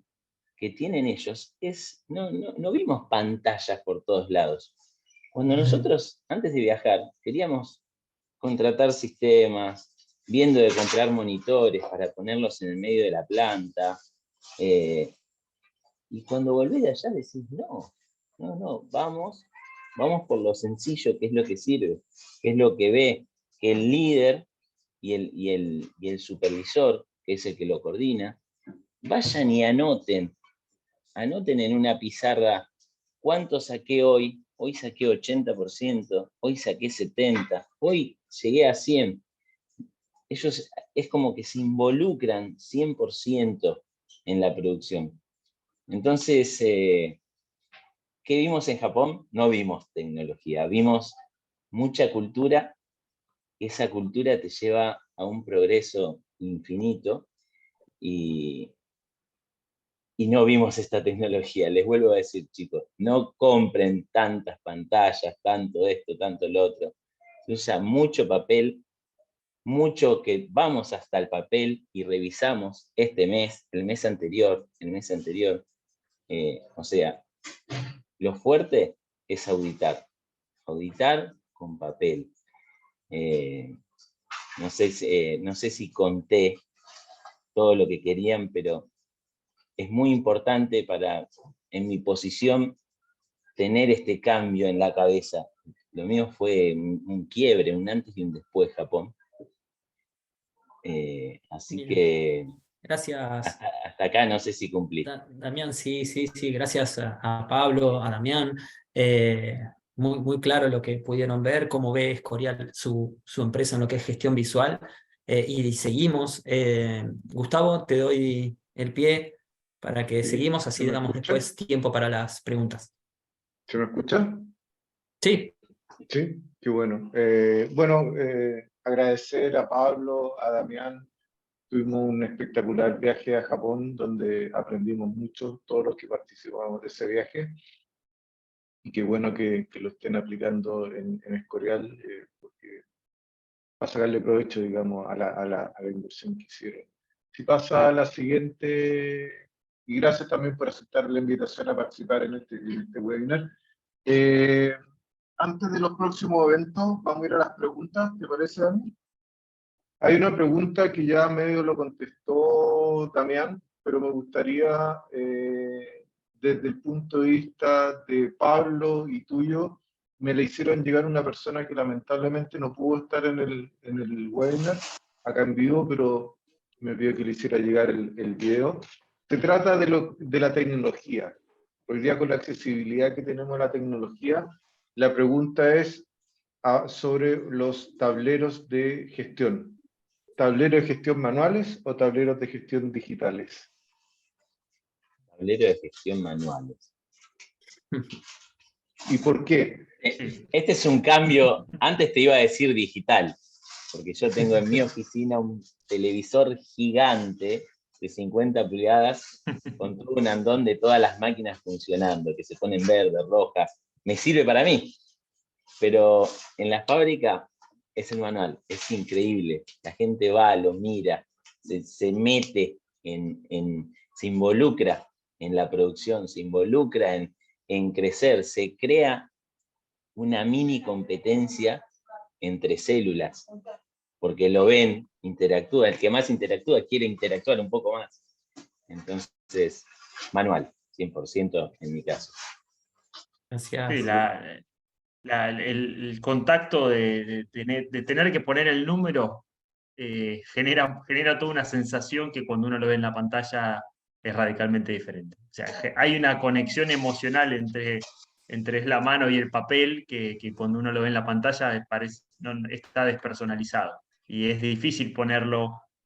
que tienen ellos es, no vimos pantallas por todos lados. Cuando nosotros, antes de viajar, queríamos contratar sistemas, viendo de comprar monitores para ponerlos en el medio de la planta, y cuando volvés de allá decís, no, vamos por lo sencillo, que es lo que sirve, que es lo que ve, que el líder y el supervisor, que es el que lo coordina, vayan y anoten en una pizarra cuánto saqué hoy. Hoy saqué 80%, hoy saqué 70%, hoy llegué a 100%. Ellos es como que se involucran 100% en la producción. Entonces, ¿qué vimos en Japón? No vimos tecnología, vimos mucha cultura. Esa cultura te lleva a un progreso infinito y no vimos esta tecnología. Les vuelvo a decir, chicos, no compren tantas pantallas, tanto esto, tanto lo otro. Se usa mucho papel, mucho que vamos hasta el papel y revisamos este mes, el mes anterior. O sea, lo fuerte es auditar con papel. No sé si conté todo lo que querían, pero es muy importante en mi posición, tener este cambio en la cabeza. Lo mío fue un quiebre, un antes y un después Japón. Así Bien. que Gracias, hasta acá no sé si cumplí. Damián, sí, gracias a Pablo, a Damián. Muy, muy claro lo que pudieron ver, cómo ve Escorial su empresa en lo que es gestión visual. Y seguimos. Gustavo, te doy el pie para que seguimos, así ¿Se me damos escucha? después tiempo para las preguntas. ¿Se me escucha? Sí. Sí, qué bueno. Agradecer a Pablo, a Damián. Tuvimos un espectacular viaje a Japón donde aprendimos mucho, todos los que participamos de ese viaje. Y qué bueno que lo estén aplicando en Escorial, porque va a sacarle provecho, digamos, a la inversión que hicieron. Si pasa a la siguiente, y gracias también por aceptar la invitación a participar en este webinar. Antes de los próximos eventos, vamos a ir a las preguntas, ¿te parece, Dani? Hay una pregunta que ya medio lo contestó Damián, pero me gustaría, desde el punto de vista de Pablo y tuyo, me la hicieron llegar una persona que lamentablemente no pudo estar en el webinar, acá en vivo, pero me pidió que le hiciera llegar el video. Se trata de la tecnología. Hoy día, con la accesibilidad que tenemos a la tecnología, la pregunta es sobre los tableros de gestión. ¿Tableros de gestión manuales o tableros de gestión digitales? Tablero de gestión manuales. ¿Y por qué? Este es un cambio, antes te iba a decir digital, porque yo tengo en mi oficina un televisor gigante de 50 pulgadas con todo un andón de todas las máquinas funcionando, que se ponen verdes, rojas. Me sirve para mí, pero en la fábrica es el manual, es increíble. La gente va, lo mira, se mete, se involucra en la producción, se involucra en crecer, se crea una mini competencia entre células, porque lo ven, interactúa, el que más interactúa quiere interactuar un poco más. Entonces, manual, 100% en mi caso. Gracias. Sí, el contacto de tener que poner el número genera toda una sensación que cuando uno lo ve en la pantalla es radicalmente diferente. O sea, hay una conexión emocional entre la mano y el papel que cuando uno lo ve en la pantalla está despersonalizado. Y es difícil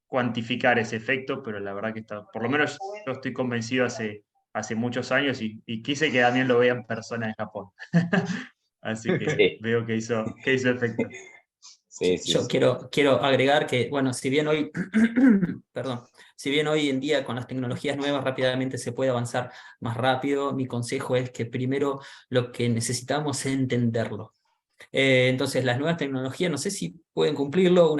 cuantificar ese efecto, pero la verdad que por lo menos yo estoy convencido hace muchos años y quise que Damián lo vea en persona en Japón. Así que Sí. veo que hizo efecto. Sí, Yo quiero agregar que, bueno, si bien hoy, perdón, si bien hoy en día con las tecnologías nuevas rápidamente se puede avanzar más rápido, mi consejo es que primero lo que necesitamos es entenderlo. Entonces las nuevas tecnologías, no sé si pueden cumplirlo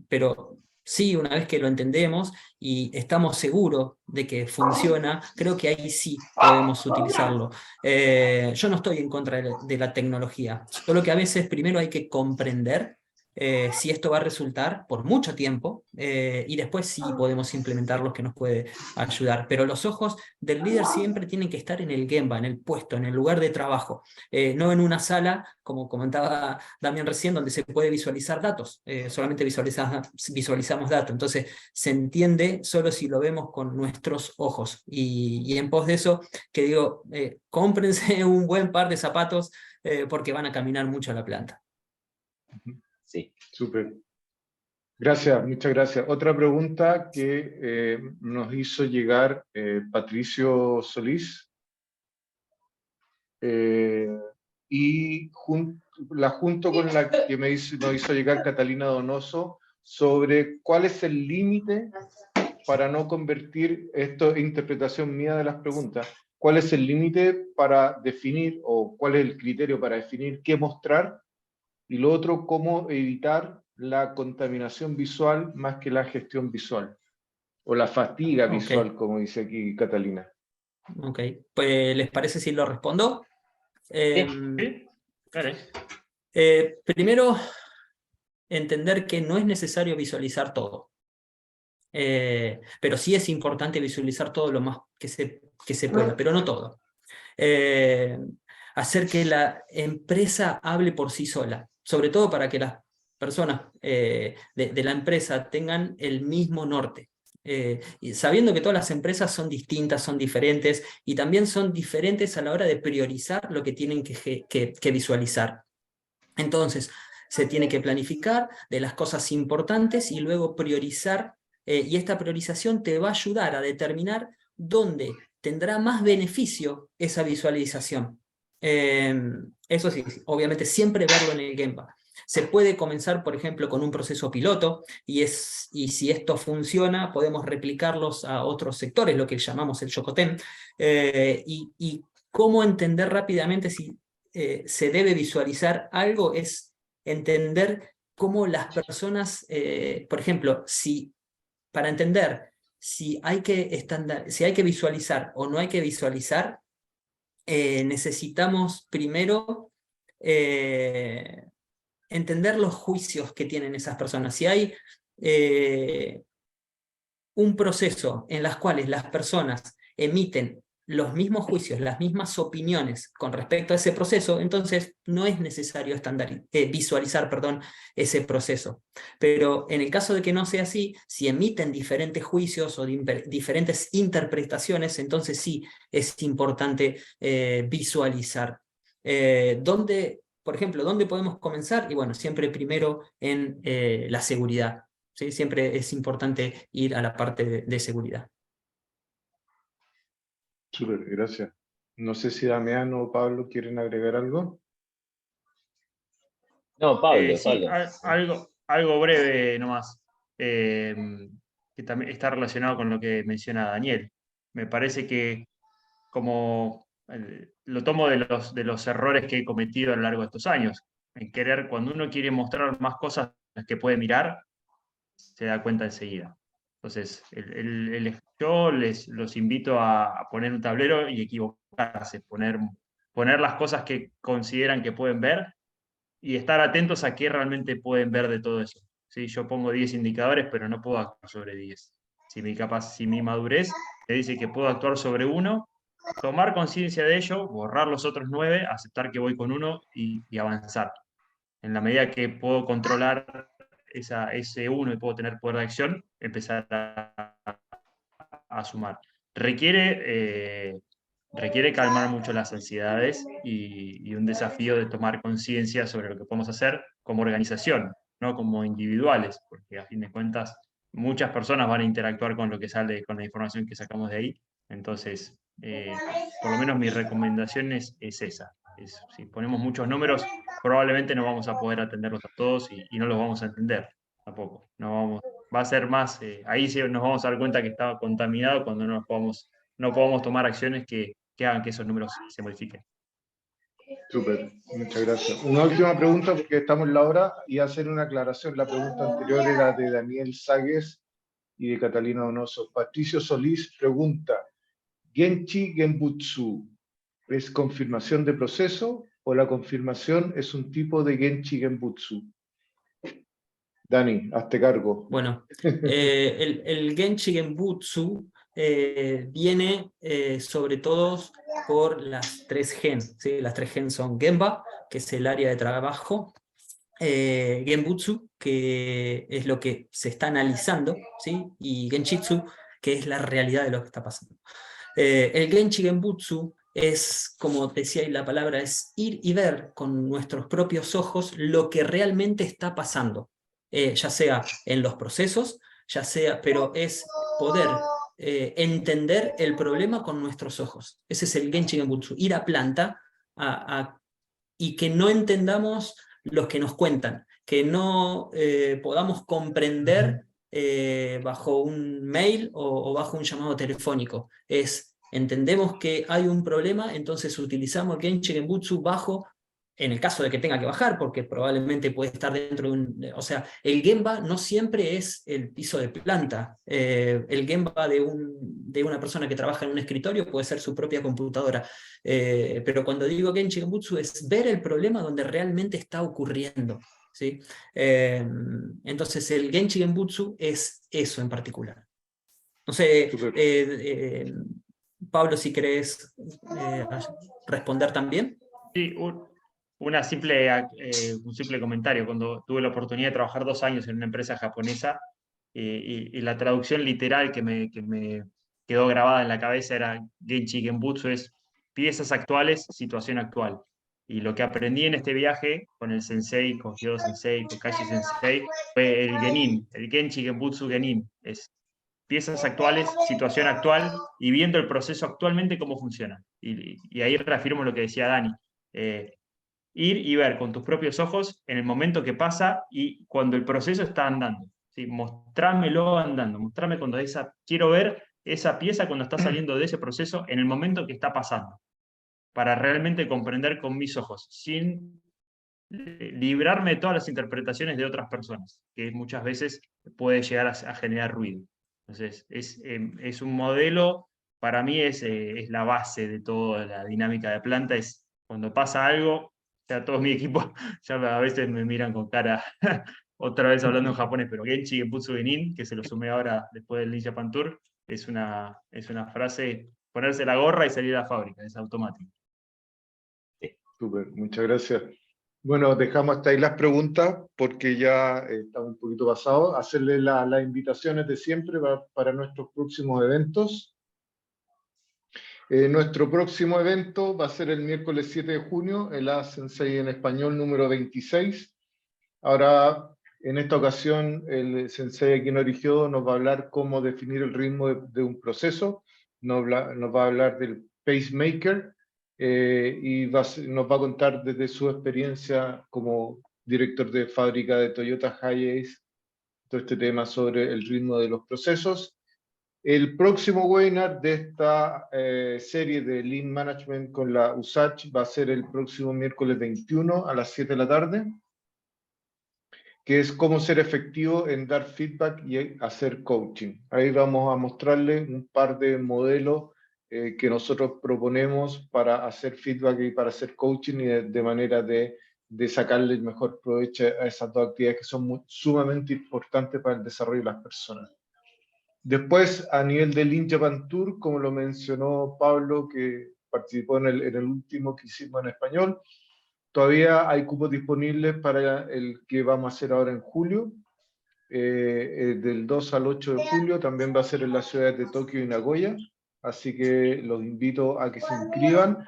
pero sí, una vez que lo entendemos y estamos seguros de que funciona, creo que ahí sí podemos utilizarlo. Yo no estoy en contra de la tecnología, solo que a veces primero hay que comprender si esto va a resultar por mucho tiempo y después sí podemos implementar lo que nos puede ayudar. Pero los ojos del líder siempre tienen que estar en el gemba, en el puesto, en el lugar de trabajo, no en una sala, como comentaba Damián recién, donde se puede visualizar datos, solamente visualizamos datos, entonces se entiende solo si lo vemos con nuestros ojos, y en pos de eso, que digo, cómprense un buen par de zapatos porque van a caminar mucho a la planta. Sí. Súper. Gracias, muchas gracias. Otra pregunta que nos hizo llegar Patricio Solís, y la junto con la que nos hizo llegar Catalina Donoso, sobre cuál es el límite para no convertir, esto es interpretación mía de las preguntas, cuál es el límite para definir, o cuál es el criterio para definir qué mostrar, y lo otro, cómo evitar la contaminación visual más que la gestión visual, o la fatiga visual, como dice aquí Catalina. Ok, pues ¿les parece si lo respondo? ¿Sí? Claro. Primero, entender que no es necesario visualizar todo. Pero sí es importante visualizar todo lo más que se pueda, pero no todo. Hacer que la empresa hable por sí sola, sobre todo para que las personas de la empresa tengan el mismo norte. Y sabiendo que todas las empresas son distintas, son diferentes, y también son diferentes a la hora de priorizar lo que tienen que visualizar. Entonces, se tiene que planificar de las cosas importantes y luego priorizar, y esta priorización te va a ayudar a determinar dónde tendrá más beneficio esa visualización. Eso sí, obviamente siempre verlo en el Gemba. Se puede comenzar, por ejemplo, con un proceso piloto, y si esto funciona, podemos replicarlos a otros sectores, lo que llamamos el Yokoten, y cómo entender rápidamente si se debe visualizar algo es entender cómo las personas, por ejemplo, si para entender si hay que visualizar o no hay que visualizar, necesitamos primero entender los juicios que tienen esas personas. Si hay un proceso en las cuales las personas emiten los mismos juicios, las mismas opiniones con respecto a ese proceso, entonces no es necesario visualizar ese proceso. Pero en el caso de que no sea así, si emiten diferentes juicios o diferentes interpretaciones, entonces sí es importante visualizar. Por ejemplo, ¿dónde podemos comenzar? Y bueno, siempre primero en la seguridad. ¿Sí? Siempre es importante ir a la parte de seguridad. Súper, gracias. No sé si Damián o Pablo quieren agregar algo. No, Pablo, Sí, Pablo. algo breve nomás, que también está relacionado con lo que menciona Daniel. Me parece que lo tomo de los errores que he cometido a lo largo de estos años, en querer, cuando uno quiere mostrar más cosas que puede mirar, se da cuenta enseguida. Entonces, yo los invito a poner un tablero y equivocarse, poner las cosas que consideran que pueden ver y estar atentos a qué realmente pueden ver de todo eso. ¿Sí? Yo pongo 10 indicadores, pero no puedo actuar sobre 10. Si mi madurez me dice que puedo actuar sobre uno, tomar conciencia de ello, borrar los otros 9, aceptar que voy con uno y avanzar. En la medida que puedo controlar ese uno y puedo tener poder de acción, empezar a sumar. Requiere calmar mucho las ansiedades y un desafío de tomar conciencia sobre lo que podemos hacer como organización, no como individuales, porque a fin de cuentas muchas personas van a interactuar con lo que sale, con la información que sacamos de ahí. Entonces, por lo menos mi recomendación es esa. Si ponemos muchos números, probablemente no vamos a poder atenderlos a todos y no los vamos a entender tampoco. Va a ser más, ahí sí nos vamos a dar cuenta que estaba contaminado cuando no podamos tomar acciones que hagan que esos números se modifiquen. Súper, muchas gracias. Una última pregunta porque estamos en la hora y hacer una aclaración. La pregunta anterior era de Daniel Ságuez y de Catalina Donoso. Patricio Solís pregunta, ¿Genchi Genbutsu es confirmación de proceso o la confirmación es un tipo de Genchi Genbutsu? Dani, hazte cargo. Bueno, el Genchi Genbutsu viene sobre todo por las 3 gen. ¿Sí? Las 3 gen son Genba, que es el área de trabajo, Genbutsu, que es lo que se está analizando, ¿sí? Y Genshitsu, que es la realidad de lo que está pasando. El Genchi Genbutsu es, como decía ahí la palabra, es ir y ver con nuestros propios ojos lo que realmente está pasando. Ya sea en los procesos, pero es poder entender el problema con nuestros ojos. Ese es el Genchi Genbutsu, ir a planta y que no entendamos los que nos cuentan, que no podamos comprender bajo un mail o bajo un llamado telefónico. Entendemos que hay un problema, entonces utilizamos Genchi Genbutsu en el caso de que tenga que bajar, porque probablemente puede estar dentro de o sea, el Gemba no siempre es el piso de planta. El Gemba de una persona que trabaja en un escritorio puede ser su propia computadora. Pero cuando digo Genchi Genbutsu es ver el problema donde realmente está ocurriendo. ¿Sí? Entonces el Genchi Genbutsu es eso en particular. No sé, Pablo, si querés responder también. Sí, un simple comentario. Cuando tuve la oportunidad de trabajar 2 años en una empresa japonesa, y la traducción literal que me quedó grabada en la cabeza era Genchi Genbutsu, es piezas actuales, situación actual. Y lo que aprendí en este viaje con el sensei, con Hyodo Sensei, con Kashi Sensei, fue el Genin, el Genchi Genbutsu Genin. Es piezas actuales, situación actual y viendo el proceso actualmente cómo funciona. Y ahí reafirmo lo que decía Dani. Ir y ver con tus propios ojos en el momento que pasa y cuando el proceso está andando. ¿Sí? Mostrámelo andando, mostrame quiero ver esa pieza cuando está saliendo de ese proceso en el momento que está pasando, para realmente comprender con mis ojos, sin librarme de todas las interpretaciones de otras personas, que muchas veces puede llegar a generar ruido. Entonces, es un modelo, para mí es la base de toda la dinámica de planta, es cuando pasa algo, ya todo mi equipo ya a veces me miran con cara, otra vez hablando en japonés, pero Genchi Genputsu Genin, que se lo sumé ahora después del Lean Japan Tour, es una frase, ponerse la gorra y salir a la fábrica, es automático. Súper, muchas gracias. Bueno, dejamos hasta ahí las preguntas porque ya estamos un poquito pasados. Hacerle las invitaciones de siempre para nuestros próximos eventos. Nuestro próximo evento va a ser el miércoles 7 de junio, el A-Sensei en español número 26. Ahora, en esta ocasión, el Sensei Akinori Hyodo nos va a hablar cómo definir el ritmo de un proceso, nos va a hablar del pacemaker, y nos va a contar desde su experiencia como director de fábrica de Toyota Hi-Ace, todo este tema sobre el ritmo de los procesos. El próximo webinar de esta serie de Lean Management con la USACH va a ser el próximo miércoles 21 a las 7 de la tarde, que es cómo ser efectivo en dar feedback y hacer coaching. Ahí vamos a mostrarle un par de modelos que nosotros proponemos para hacer feedback y para hacer coaching, y de manera de sacarle el mejor provecho a esas dos actividades que son sumamente importantes para el desarrollo de las personas. Después, a nivel del Lean Japan Tour, como lo mencionó Pablo, que participó en el último que hicimos en español, todavía hay cupos disponibles para el que vamos a hacer ahora en julio, del 2 al 8 de julio, también va a ser en las ciudades de Tokio y Nagoya, así que los invito a que se inscriban,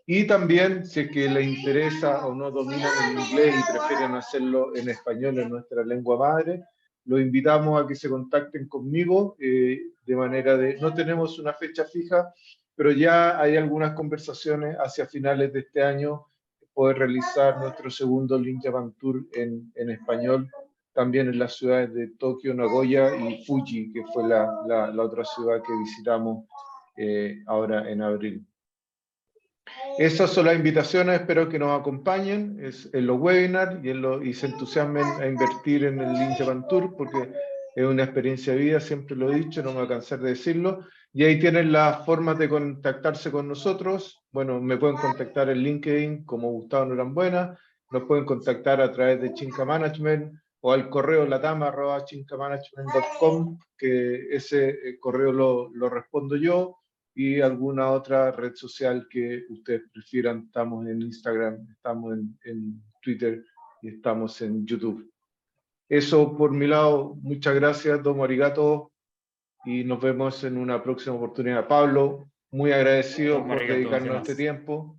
y también si es que les interesa o no dominan el inglés y prefieren hacerlo en español, en nuestra lengua madre, los invitamos a que se contacten conmigo, de manera de, no tenemos una fecha fija, pero ya hay algunas conversaciones hacia finales de este año, poder realizar nuestro segundo Lean Japan Tour en español, también en las ciudades de Tokio, Nagoya y Fuji, que fue la otra ciudad que visitamos ahora en abril. Esas son las invitaciones, espero que nos acompañen en los webinars y se entusiasmen a invertir en el Lean Japan Tour, porque es una experiencia de vida, siempre lo he dicho, no me voy a cansar de decirlo. Y ahí tienen las formas de contactarse con nosotros. Bueno, me pueden contactar en LinkedIn como Gustavo Norambuena, nos pueden contactar a través de Chinca Management o al correo latam@chincamanagement.com, que ese correo lo respondo yo, y alguna otra red social que ustedes prefieran. Estamos en Instagram, estamos en Twitter y estamos en YouTube. Eso por mi lado, muchas gracias, domo arigato, y nos vemos en una próxima oportunidad. Pablo, muy agradecido Domo por arigato, dedicarnos este gozaimasu. tiempo.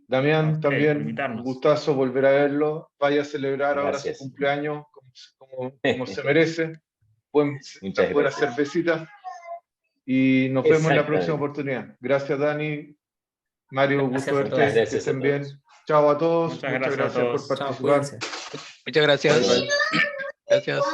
Damián, A ustedes por también, invitarnos. un gustazo volver a verlo. Vaya a celebrar ahora su Gracias. cumpleaños como se merece. Muchas Buenas gracias. cervecitas. Y nos vemos en la próxima Exactamente. oportunidad. Gracias, Dani. Mario, gusto Gracias a verte. todos. Muchas Que gracias a estén bien. todos. Chao a todos. Muchas Muchas gracias a gracias por todos. Chao, participar. cuídense. Muchas gracias. Bye, bye. Gracias.